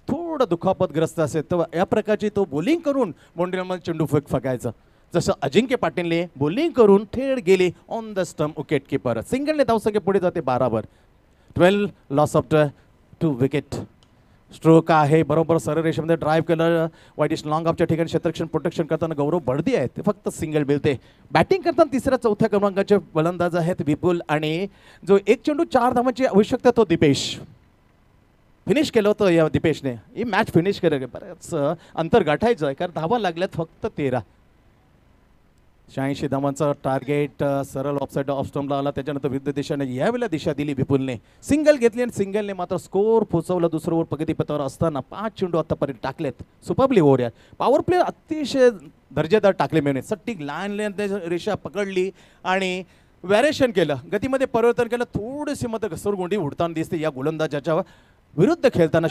थोडं दुखापतग्रस्त असेल तेव्हा या प्रकारची तो बॉलिंग करून बाउंड्रीमध्ये चेंडू फेकायचा, जसं अजिंक्य पाटीलने बॉलिंग करून थेट गेली on the stump wicket keeper. सिंगलने धावसंख्या पुढे जाते 12 वर. 12 लॉस ऑफ 2 विकेट. स्ट्रोक आहे बरोबर सरळ रेषेमध्ये ड्राईव्ह केलं, वाईट इस्ट लॉंग ऑफच्या ठिकाणी क्षेत्ररक्षण प्रोटेक्शन करताना गौरव बर्दे आहेत, ते फक्त सिंगल मिळते. बॅटिंग करताना तिसऱ्या चौथ्या क्रमांकाचे फलंदाज आहेत विपुल, आणि जो 1 चेंडू 4 धावांची आवश्यकता तो दिपेश. फिनिश केलं होतं या दिपेशने, ही मॅच फिनिश केलं. बरंच अंतर गाठायचं आहे कारण धावा लागल्यात फक्त 13. 86 धावांचं टार्गेट सरळ ऑफसाईड ऑफ स्टंपला आला, त्याच्यानंतर विरुद्ध दिशेने यावेळेला दिशा दिली विपुलने. सिंगल घेतली आणि सिंगलने मात्र स्कोर पोहोचवला. दुसरं ओव्हर प्रगतीपथावर असताना 5 चेंडू आतापर्यंत टाकलेत. सुपरबली ओव्हर यार, पॉवर प्ले अतिशय दर्जेदार टाकले मिळणे. सट्टी लाईन रेषा पकडली आणि व्हॅरिएशन केलं, गतीमध्ये परिवर्तन केलं, थोडीशी मध्ये घसरगुंडी उडताना दिसते या गोलंदाजाच्या विरुद्ध खेळताना.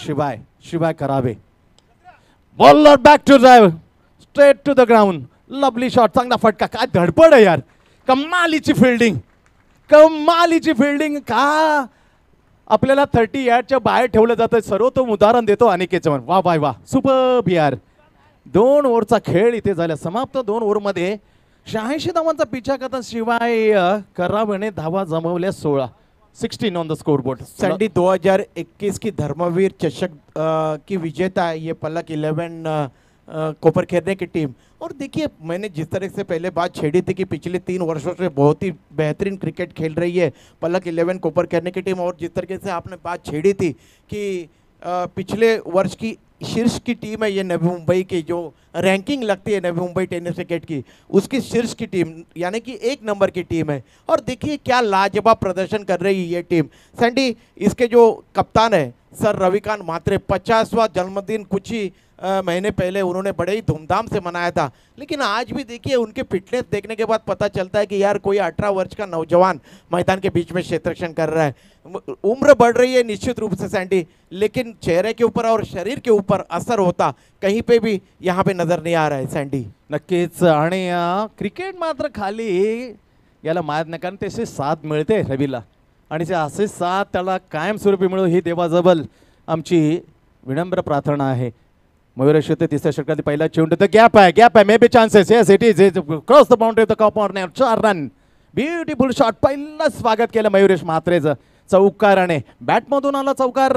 शिवाय करावे, bowler back to drive, straight to the ground, lovely shot, चांगला फटका. काय धडपड आहे यार, कमालीची फिल्डिंग, कमालीची फिल्डिंग. का आपल्याला 30 यार्डच्या बाहेर ठेवलं जातं, सर्वोत्तम उदाहरण देतो अनिकेत चव्हाण. वा बाय वा, सुपर यार. 2 ओव्हरचा खेळ इथे झाला समाप्त. 2 ओव्हरमध्ये 86 धावांचा पिछा करता शिवाय करावेने धावा जमवल्या 16. 16 ऑन द स्कोरबोर्ड. सैंडी 2021 की धर्मवीर चषक की विजेता है ये पलक 11 कोपर खेरने की टीम। और देखिए मैंने जिस तरह से पहले बात छेड़ी थी कि पिछले 3 वर्षों से बहुत ही बेहतरीन क्रिकेट खेल रही है पलक 11 कोपर खेरने की टीम, और जिस तरीके से आपने बात छेड़ी थी कि पिछले वर्ष की शीर्ष की टीम है ये नवी मुंबई की, जो रैंकिंग लगती है नवी मुंबई टेनिस क्रिकेट की, उसकी शीर्ष की टीम यानी कि 1 नंबर की टीम है। और देखिए क्या लाजवाब प्रदर्शन कर रही है ये टीम। सैंडी, इसके जो कप्तान है सर रविकांत म्हात्रे, 50वां जन्मदिन कुछ ही महीने पहले उन्होंने बड़े ही धूमधाम से मनाया था, लेकिन आज भी देखिए उनके फिटनेस देखने के बाद पता चलता है कि यार कोई 18 वर्ष का नौजवान मैदान के बीच में क्षेत्ररक्षण कर रहा है। उम्र बढ़ रही है निश्चित रूप से सैंडी, लेकिन चेहरे के ऊपर और शरीर के ऊपर असर होता कहीं पे भी यहाँ पे नजर नहीं आ रहा है सैंडी। नक्कीच, आणि क्रिकेट मात्र खाली याला माहीत नाही, कारण त्याची साथ मिळते रवीला, आणि ते असे साथ त्याला कायमस्वरूपी मिळो ही देवाजवळ आमची विनम्र प्रार्थना आहे। मयूरेश होते तिसऱ्या षटकातील पहिला चेंडू, तर गॅप आहे, may be chances, yes it is, cross the boundary the corner, 4 run, beautiful shot, पहिलं स्वागत केलं मयूरेश म्हात्रेचं चौकाराने, बॅटमधून आला चौकार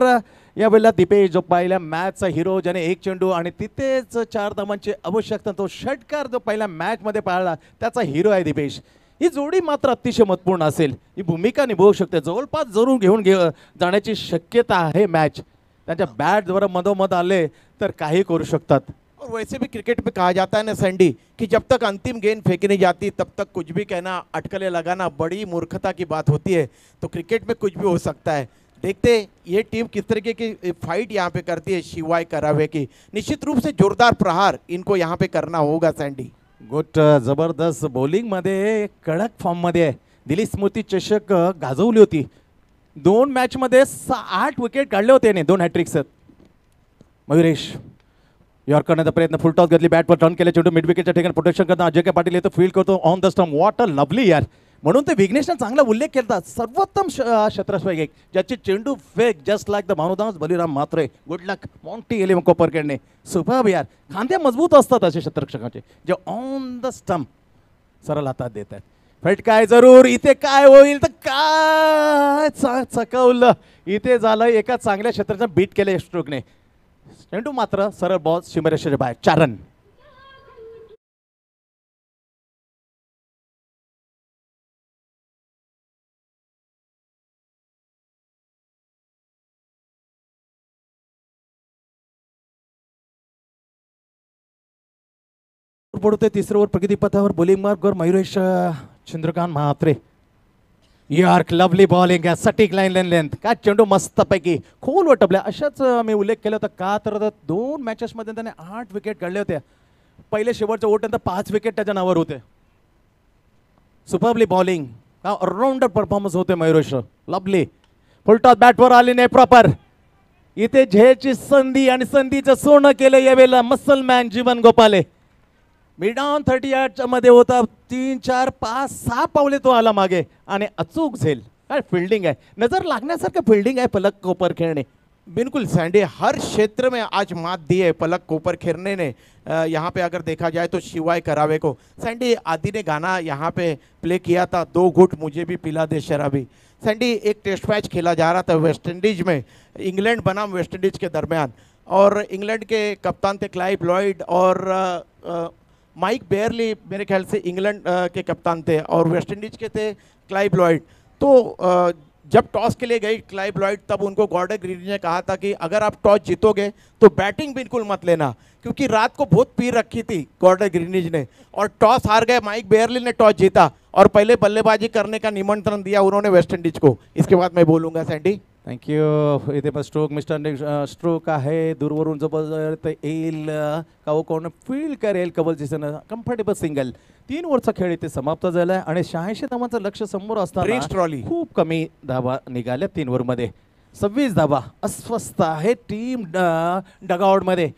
यावेळेला दिपेश, जो पहिल्या मॅचचा हिरो, ज्याने 1 चेंडू आणि तिथेच 4 धावांची आवश्यकता, तो षटकार जो पहिल्या मॅचमध्ये पाळला त्याचा हिरो आहे दिपेश। ही जोडी मात्र अतिशय महत्त्वपूर्ण असेल, ही भूमिका निभावू शकते, जवळपास जरूर घेऊन जाण्याची शक्यता आहे मॅच। त्यांच्या बॅट जरा मधोमध आले तर काही करू शकतात. और वैसे भी क्रिकेट में कहा जाता है ना सैंडी कि जब तक अंतिम गेंद फेंकी नहीं जाती तब तक कुछ भी कहना, अटकलें लगाना बड़ी मूर्खता की बात होती है. तो क्रिकेट में कुछ भी हो सकता है. देखते ये टीम किस तरीके की फाइट यहाँ पे करती है शिवाय करावे की. निश्चित रूप से जोरदार प्रहार इनको यहाँ पे करना होगा सैंडी. गुड जबरदस्त बॉलिंगमध्ये कडक फॉर्ममध्ये आहे. दिल्ली स्मृती चषक गाजवली होती. 2 मॅचमध्ये 8 विकेट काढले होते याने, 2 हॅट्रिक्स. मयुरेश यॉर्करने प्रयत्न, फुल टॉस घेतली, बॅटवर टर्न केले, चेंडू मिड विकेटच्या ठिकाणी प्रोटेक्शन करता अजय पाटील येतो, फील्ड करतो on the stump. What a lovely यार. म्हणून ते विघ्नेशने चांगला उल्लेख केला, सर्वोत्तम क्षेत्रस्वैग एक ज्याची चेंडू फेक just like the Bhanudas Baliram Mhatre. Good luck Monty एलिम कोपरखेडने. सुपर्ब यार. खांदे मजबूत असतात असे क्षेत्ररक्षकांचे जे ऑन द स्टंप सरळ हातात देतात. फटकाय जरूर. इथे काय होईल तर काय चकवलं. इथे झालं एका चांगल्या क्षेत्राचं बीट केलं स्ट्रोकने. चेंडू मात्र सरळ बॉल सीमारेषेच्या बाहेर. 4 रन. पडतोय 3रं ओव्हर प्रगती पथावर. बॉलिंग मार्कवर Mayuresh Chandrakant Mhatre. York lovely bowling आहे, सटीक लाईन लेंथ. काय चेंडू मस्तपैकी खोल वटपल्या. अशाच मी उल्लेख केला होता का तर 2 मॅचेसमध्ये त्याने 8 विकेट काढले होते. पहिले शेवटच्या ओव्हरनंतर 5 विकेट त्याच्या नावावर होते. सुपर्बली बॉलिंग, ऑलराऊंडर परफॉर्मन्स होते मयुरेश. लवली फुल टॉस बॅटवर आली नाही प्रॉपर. इथे झेलची संधी आणि संधीचं सोनं केलं यावेळेला मसलमॅन जीवन गोपाले. मिड ऑन 38 मध्ये होता. 3 4 5 6 पावले तो आला मागे आणि अचूक झेल. काय फिल्डिंग आहे, नजर लागण्यासारखं फिल्डिंग आहे पलक कोपरखेरने. बिल्कुल सैंडी हर क्षेत्र में आज मात दी है पलक कोपरखेरने ने. यहाँ पे अगर देखा जाए तो शिवाय करावे को. सैंडी आदि ने गाना यहाँ पे प्ले किया था, 2 घूंट मुझे भी पिला दे शराबी. सैंडी एक टेस्ट मैच खेला जा रहा था वेस्ट इंडीज में, इंग्लैंड बनाम वेस्ट इंडीज के दरमियान. और इंग्लैंड के कप्तान थे क्लाइव लॉयड और माइक बेयरली मेरे ख्याल से इंग्लैंड के कप्तान थे और वेस्ट इंडीज के थे क्लाइव लॉयड. तो जब टॉस के लिए गई क्लाइव लॉयड तब उनको गॉर्डन ग्रीनिज ने कहा था कि अगर आप टॉस जीतोगे तो बैटिंग बिल्कुल मत लेना, क्योंकि रात को बहुत पी रखी थी गॉर्डन ग्रीनिज ने. और टॉस हार गए. माइक बेयरली ने टॉस जीता और पहले बल्लेबाजी करने का निमंत्रण दिया उन्होंने वेस्ट इंडीज को. इसके बाद मैं बोलूँगा सैंडी. थँक्यू. इथे पण स्ट्रोक मिस्टर स्ट्रोक आहे. दूरवरून जबरदस्त येईल का हो, कोण फील्ड करेल कबल दिसेल. Comfortable single. 3 ओव्हरचा खेळ इथे समाप्त झाला आहे आणि 86 धावांचं लक्ष समोर असताना ट्रॉली खूप कमी धावा निघाल्या 3 ओव्हरमध्ये. 26 धावा. अस्वस्थ आहे टीम डगआउटमध्ये.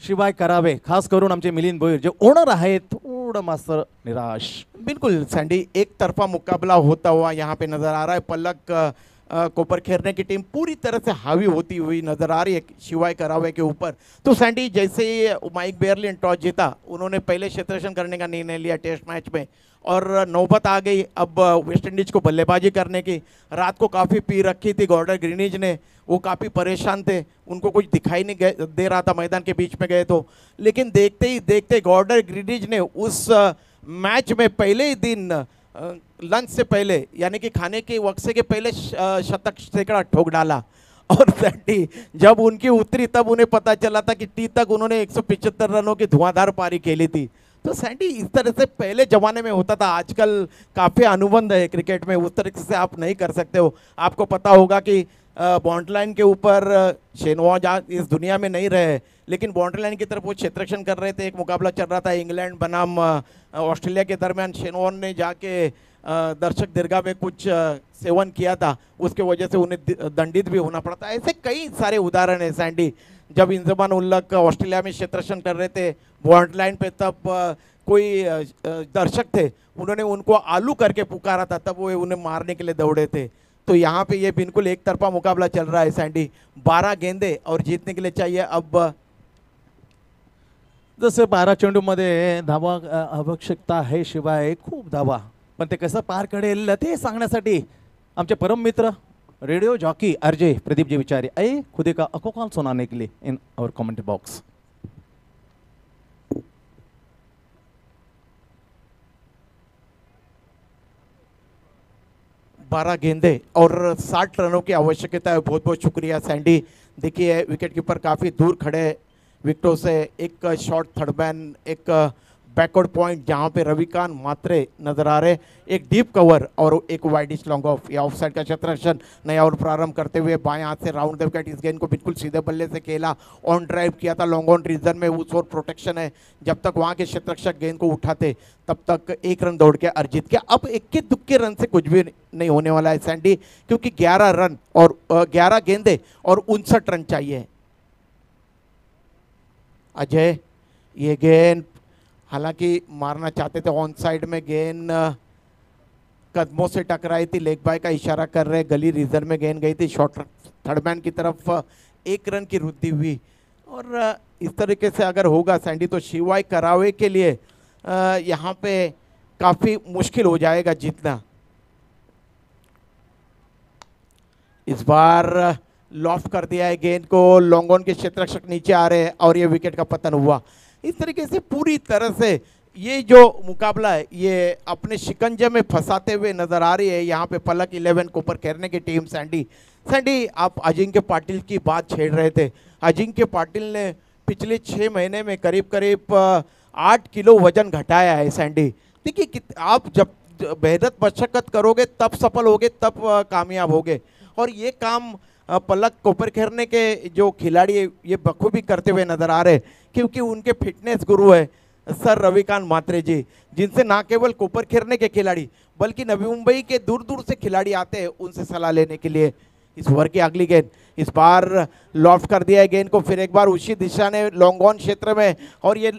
शिवाय करावे, खास करून आमचे मिलिंद भोईर जे ओनर आहेत थोडं मास्तर निराश. बिल्कुल सैंडी एक तरफा मुकाबला होता हुआ यहाँ पे नजर आ रहा है. पलक कोपरखेरने की टीम पूरी तरह से हावी होती हुई नजर आ रही है शिवाय करावे के ऊपर. तो सैंडी जैसे ही माइक बेयरली ने टॉस जीता उन्होंने पहले क्षेत्ररक्षण करने का निर्णय लिया टेस्ट मैच में और नौबत आ गई अब वेस्ट इंडीज को बल्लेबाजी करने की. रात को काफ़ी पी रखी थी गॉर्डन ग्रीनिज ने, वो काफ़ी परेशान थे, उनको कुछ दिखाई नहीं दे रहा था मैदान के बीच में गए तो. लेकिन देखते ही देखते गॉर्डन ग्रीनिज ने उस मैच में पहले ही दिन लंच से पहले यानी कि खाने के वक्त से के पहले शतक सैकड़ा ठोक डाला. और सैंडी जब उनकी उतरी तब उन्हें पता चला था कि टी तक उन्होंने 175 रनों की धुआंधार पारी खेली थी. तो सैंडी इस तरह से पहले ज़माने में होता था. आजकल काफ़ी अनुबंध है क्रिकेट में, उस तरीके से आप नहीं कर सकते हो. आपको पता होगा कि बाउंड्री लाइन के ऊपर शेनवाज इस दुनिया में नहीं रहे, लेकिन बाउंड्री लाइन की तरफ वो क्षेत्ररक्षण कर रहे थे. एक मुकाबला चल रहा था इंग्लैंड बनाम ऑस्ट्रेलिया के दरमियान. शेनवाज ने जाके दर्शक दीर्घा में कुछ सेवन किया था, उसके वजह से उन्हें दंडित भी होना पड़ा था. ऐसे कई सारे उदाहरण हैं सैंडी. जब इंजमान उल्लक ऑस्ट्रेलिया में क्षेत्ररक्षण कर रहे थे बाउंड्री लाइन पे, तब कोई दर्शक थे, उन्होंने उनको आलू करके पुकारा था, तब वो उन्हें मारने के लिए दौड़े थे. तो यहाँ पे ये बिल्कुल एक तरफा मुकाबला चल रहा है सैंडी. 12 गेंदे और जीतने के लिए चाहिए अब जसे 12 चेंडूमध्ये धावा आवश्यकता आहे. शिवाय खूप धावा, पण ते कसं पार करेल ते सांगण्यासाठी आमचे परम मित्र radio jockey RJ Pradeep ji विचारे आए खुदे का अकोकाल सुनाने के लिए इन आवर कमेंट बॉक्स. 12 गेंदे और 60 रनों की आवश्यकता है। बहुत बहुत शुक्रिया सैंडी। देखिए विकेट कीपर काफ़ी दूर खड़े विकेटों से, एक शॉर्ट थर्ड मैन, एक बैकवर्ड पॉइंट जहां पे रविकांत मात्रे नजर आ रहे, एक डीप कवर और एक वाइडिश लॉन्ग ऑफ या ऑफ साइड का क्षेत्ररक्षण। नया ओवर प्रारंभ करते हुए बाएं हाथ से राउंड द विकेट, इस गेंद को बिल्कुल सीधे बल्ले से खेला, ऑन ड्राइव किया था लॉन्ग ऑन रीजन में। उस ओर प्रोटेक्शन है, जब तक वहां के क्षेत्ररक्षक गेंद को उठाते तब तक 1 रन दौड़ के अर्जित किया। अब इक्के दुक्के रन से कुछ भी नहीं होने वाला है सैंडी, क्योंकि 11 रन और 11 गेंदे और 59 रन चाहिए। अजय ये गेंद हालांकि मारना चाहते थे, ऑन साइड में गेंद कदमों से टकराई थी, लेग बाय का इशारा कर रहे, गली रीजन में गेंद गई थी, शॉर्ट थर्ड मैन की तरफ 1 रन की वृद्धि हुई। और इस तरीके से अगर होगा सैंडी तो शिवाय करावे के लिए यहाँ पे काफ़ी मुश्किल हो जाएगा जीतना। इस बार लॉफ्ट कर दिया है गेंद को, लॉन्ग ऑन के क्षेत्ररक्षक नीचे आ रहे हैं और ये विकेट का पतन हुआ। इस तरीके से पूरी तरह से ये जो मुकाबला है ये अपने शिकंजे में फंसाते हुए नजर आ रही है यहाँ पे पलक 11 को ऊपर खेलने की टीम। सैंडी आप अजिंक्य पाटिल की बात छेड़ रहे थे। अजिंक्य पाटिल ने पिछले 6 महीने में करीब करीब 8 किलो वजन घटाया है सैंडी। देखिए आप जब बेहद मशक्कत करोगे तब सफल होगे, तब कामयाब होगे, और ये काम पलक कोपर खेरने के जो खिलाड़ी ये बखूबी करते हुए नजर आ रहे, क्योंकि उनके फिटनेस गुरु है सर रविकांत मात्रे जी, जिनसे ना केवल कोपर खेरने के खिलाड़ी बल्कि नवी मुंबई के दूर दूर से खिलाड़ी आते हैं उनसे सलाह लेने के लिए। इस ओवर की अगली गेंद, इस बार लॉफ्ट कर दिया है गेंद को, फिर एक बार उसी दिशा ने लॉन्ग ऑन क्षेत्र में, और ये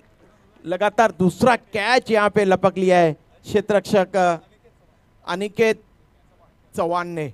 लगातार दूसरा कैच यहाँ पे लपक लिया है क्षेत्ररक्षक अनिकेत चौहान ने।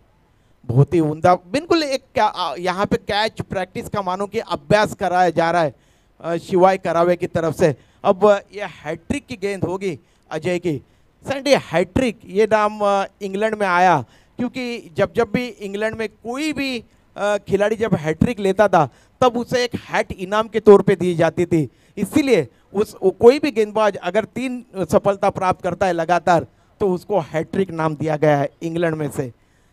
बहुत ही उम्दा, बिल्कुल एक यहाँ पे कैच प्रैक्टिस का मानो कि अभ्यास कराया जा रहा है शिवाय करावे की तरफ से। अब ये हैट्रिक की गेंद होगी अजय की। सैंडी हैट्रिक ये नाम इंग्लैंड में आया क्योंकि जब जब भी इंग्लैंड में कोई भी खिलाड़ी जब हैट्रिक लेता था तब उसे एक हैट इनाम के तौर पे दी जाती थी। इसीलिए कोई भी गेंदबाज अगर 3 सफलता प्राप्त करता है लगातार तो उसको हैट्रिक नाम दिया गया है इंग्लैंड में से,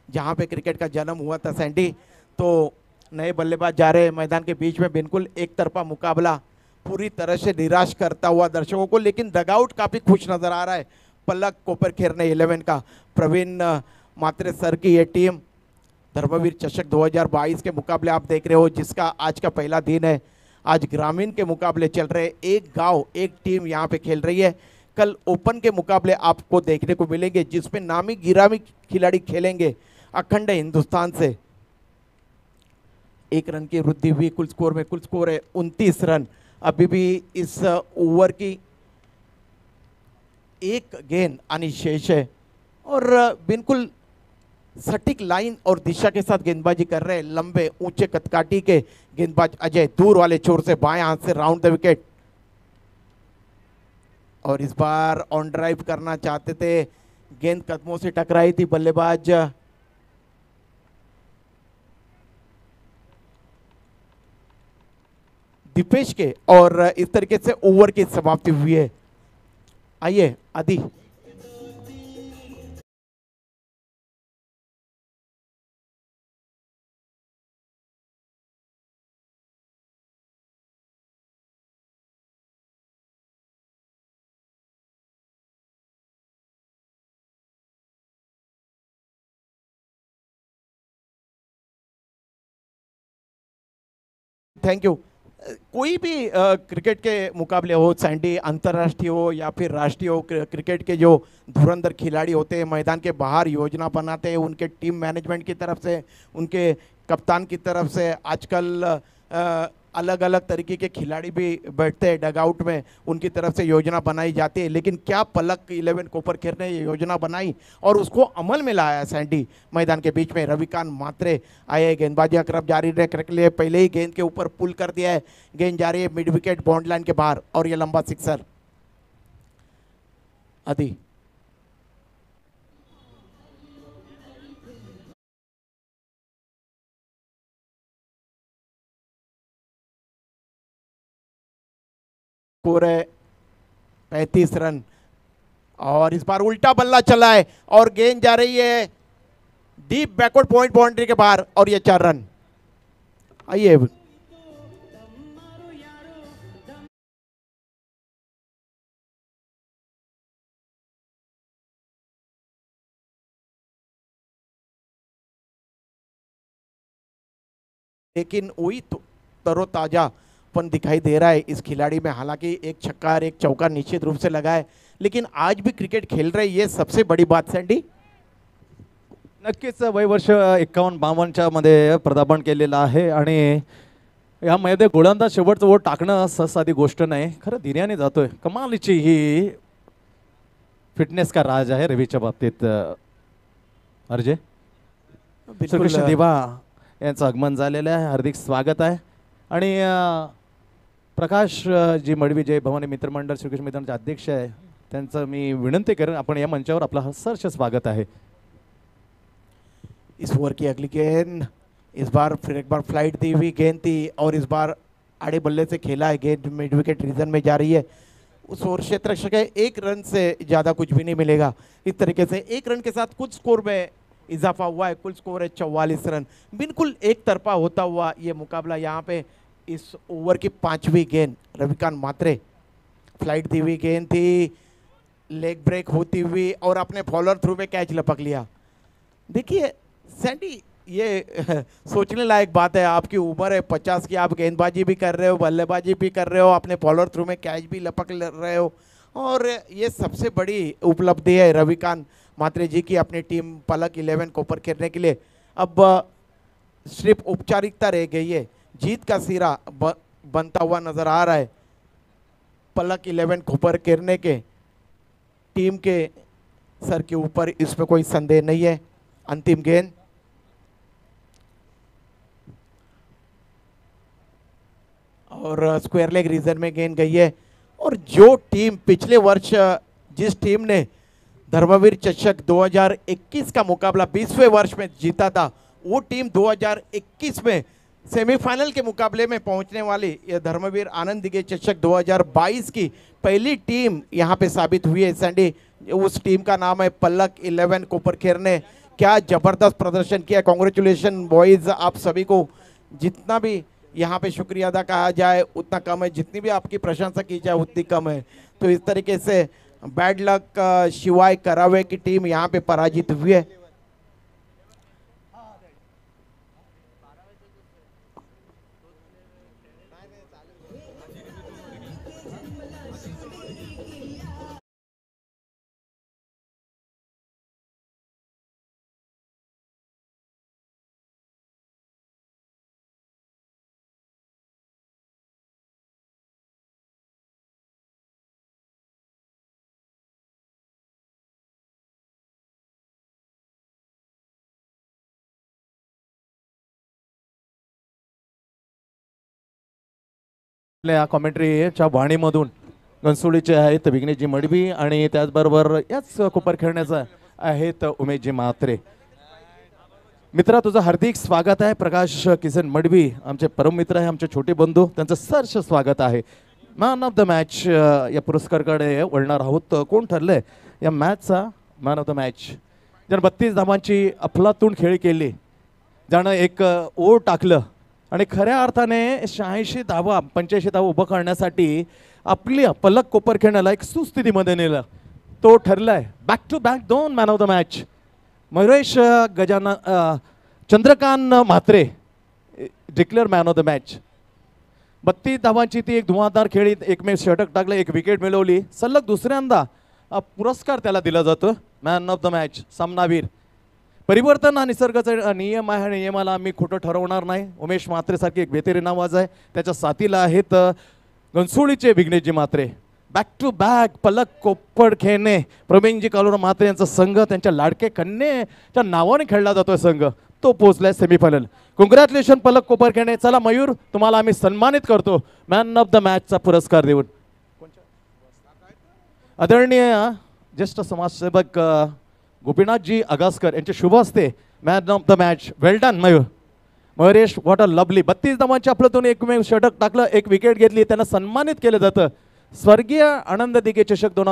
जहाँ पे क्रिकेट का जन्म हुआ था सैंडी। तो नए बल्लेबाज जा रहे हैं मैदान के बीच में, बिल्कुल एक तरफा मुकाबला पूरी तरह से निराश करता हुआ दर्शकों को, लेकिन डगआउट काफ़ी खुश नज़र आ रहा है पलक कोपर खेरने 11 का। प्रवीण मात्रे सर की ये टीम धर्मवीर चषक 2022 के मुकाबले आप देख रहे हो, जिसका आज का पहला दिन है। आज ग्रामीण के मुकाबले चल रहे, एक गांव एक टीम यहाँ पे खेल रही है। कल ओपन के मुकाबले आपको देखने को मिलेंगे जिसमें नामी गिरामी खिलाड़ी खेलेंगे अखंड हिंदुस्तान से। 1 रन की वृद्धि हुई कुल स्कोर में, कुल स्कोर है 29 रन। अभी भी इस ओवर की 1 गेंद अनिशेष है और बिल्कुल सटीक लाइन और दिशा के साथ गेंदबाजी कर रहे हैं लंबे ऊंचे कदकाठी के गेंदबाज अजय, दूर वाले छोर से बाएं हाथ से राउंड द विकेट। और इस बार ऑन ड्राइव करना चाहते थे, गेंद कदमों से टकराई थी बल्लेबाज दीपेश के, और इस तरीके से ओवर की समाप्ति हुई है। आइए आदि थैंक यू। कोई भी क्रिकेट के मुकाबले हो सैंडी, अंतर्राष्ट्रीय हो या फिर राष्ट्रीय हो, क्रिकेट के जो धुरंधर खिलाड़ी होते हैं मैदान के बाहर योजना बनाते हैं, उनके टीम मैनेजमेंट की तरफ से, उनके कप्तान की तरफ से आजकल अलग अलग तरीके के खिलाड़ी भी बैठते हैं डगआउट में, उनकी तरफ से योजना बनाई जाती है। लेकिन क्या पलक 11 कोपर खेर ने ये योजना बनाई और उसको अमल में लाया सैंडी। मैदान के बीच में रविकांत मात्रे आए, गेंदबाजी क्रम जारी रखने के लिए पहले ही गेंद के ऊपर पुल कर दिया है, गेंद जा रही है मिड विकेट बॉन्ड लाइन के बाहर और ये लंबा सिक्सर। आदि पूरे 35 रन और इस बार उल्टा बल्ला चला है और गेंद जा रही है डीप बैकवर्ड पॉइंट बाउंड्री के बाहर और ये 4 रन। आइए लेकिन वही तरोताजापन दिखाई दे रहा है इस खिलाड़ी में। हालांकि एक छक्का और एक चौका निश्चित रूप से लगा है, लेकिन आज भी क्रिकेट खेल रहे, ये सबसे बड़ी बात सँडी। नक्कीच वय वर्ष 51-52च्या मध्ये पदार्पण केलेलं आहे आणि यामध्ये गोलंदाज शेवटचं ओट टाकणं सहसाधी गोष्ट नाही, खरं धीर्याने जातोय। कमालीची ही फिटनेस का राज आहे रवीच्या बाबतीत। अर्जे श्रीकृष्ण दिवा यांचं आगमन झालेलं आहे, हार्दिक स्वागत आहे। आणि प्रकाश जी मडवी जय भवानी मित्रमंडळ श्रीकृष्ण मित्रांचे अध्यक्ष आहे, त्यांचं मी विनंती करेन आपण या मंचावर आपलं सहर्ष स्वागत आहे। इस ओवर की अगली गेंद, इस बार फिर एक बार फ्लाइट दी हुई गेंद थी और इस बार आड़े बल्ले से खेला है, गेंद मिड विकेट रीजन में जा रही है। उस ओवर क्षेत्र रक्षक है, 1 रन से ज़्यादा कुछ भी नहीं मिलेगा। इस तरीके से 1 रन के साथ कुछ स्कोर में इजाफा हुआ है, कुल स्कोर है 44 रन। बिल्कुल एक तरफा होता हुआ ये मुकाबला यहाँ पे। इस ओवर की 5वीं गेंद रविकांत मात्रे, फ्लाइट दी हुई गेंद थी, लेग ब्रेक होती हुई और अपने फॉलोअर थ्रू में कैच लपक लिया। देखिए सँडी, ये सोचने लायक बात है, आपकी उम्र है 50 की, आप गेंदबाजी भी कर रहे हो, बल्लेबाजी भी कर रहे हो, अपने फॉलोअर थ्रू में कैच भी लपक रहे हो, और ये सबसे बड़ी उपलब्धि है रविकांत मात्रे जी की अपनी टीम पलक 11 को ऊपर खेलने के लिए। अब सिर्फ औपचारिकता रह गई है, जीत का सिरा बनता हुआ नजर आ रहा है पलक 11 को ऊपर खेलने के टीम के सर के ऊपर, इसमें कोई संदेह नहीं है। अंतिम गेंद और स्क्वायर लेग रीजन में गेंद गई है। और जो टीम पिछले वर्ष जिस टीम ने धर्मवीर चषक 2021 का मुकाबला 20वें वर्ष में जीता था, वो टीम 2021 में सेमीफाइनल के मुकाबले में पहुंचने वाली ये धर्मवीर आनंद दिगे चषक 2022 की पहली टीम यहाँ पे साबित हुई है सँडी। उस टीम का नाम है पलक 11 कोपरखेर ने। क्या जबरदस्त प्रदर्शन किया, कांग्रेचुलेशन बॉयज आप सभी को। जितना भी यहाँ पे शुक्रिया अदा कहा जाए उतना कम है, जितनी भी आपकी प्रशंसा की जाए उतनी कम है। तो इस तरीके से बैड लक शिवाय करावे की टीम यहाँ पे पराजित हुई है। आपल्या कॉमेंट्रीच्या वाणीमधून घनसोलीचे आहेत विघ्नेशजी मडवी आणि त्याचबरोबर याच कोपर खेळण्याचा आहेत उमेशजी म्हात्रे। मित्रा तुझं हार्दिक स्वागत आहे। प्रकाश किसन मडवी आमचे परम मित्र आहे, आमचे छोटे बंधू, त्यांचं सहर्ष स्वागत आहे। मॅन ऑफ द मॅच या पुरस्काराकडे वळणार आहोत। कोण ठरलंय या मॅचचा मॅन ऑफ द मॅच? ज्यानं 32 धावांची अफलातून खेळी केली, ज्यानं एक ओव्हर टाकलं आणि खऱ्या अर्थाने 86 धावा 85 धावा उभं करण्यासाठी आपल्या पलक कोपरखेरण्याला एक सुस्थितीमध्ये नेलं, तो ठरलाय back to back 2 man of the match. Mayuresh Gajanan Chandrakant Mhatre declare man of the match. 32 धावांची ती एक धुवाधार खेळी, एकमेव षटक टाकलं, एक विकेट मिळवली, सलग दुसऱ्यांदा पुरस्कार त्याला दिला जातो मॅन ऑफ द मॅच सामनावीर। परिवर्तन हा निसर्गाचा नियम आहे आणि नियमाला आम्ही खोटं ठरवणार नाही। उमेश म्हात्रे सारखी एक बेहतरीन आवाज आहे, त्याच्या साथीला आहेत घनसोलीचे विघ्नेशजी म्हात्रे। बॅक टू बॅक पलक कोपरखेरणे प्रवीणजी कालोरा म्हात्रे यांचा संघ, त्यांच्या लाडके कन्येच्या नावाने खेळला जातोय संघ, तो पोहोचलाय सेमीफायनल। कॉंग्रॅच्युलेशन पलक कोपरखेरणे। चला मयूर, तुम्हाला आम्ही सन्मानित करतो मॅन ऑफ द मॅचचा पुरस्कार देऊन। आदरणीय ज्येष्ठ समाजसेवक गोपीनाथजी अगासकर यांचे शुभ हस्ते man of the match. Well done Mayur. Mayuresh what a lovely, 32 धावांच्या आपल्यातून एकमेव षटक टाकलं, एक विकेट घेतली, त्यांना सन्मानित केलं जातं। स्वर्गीय आनंद दिघे चषक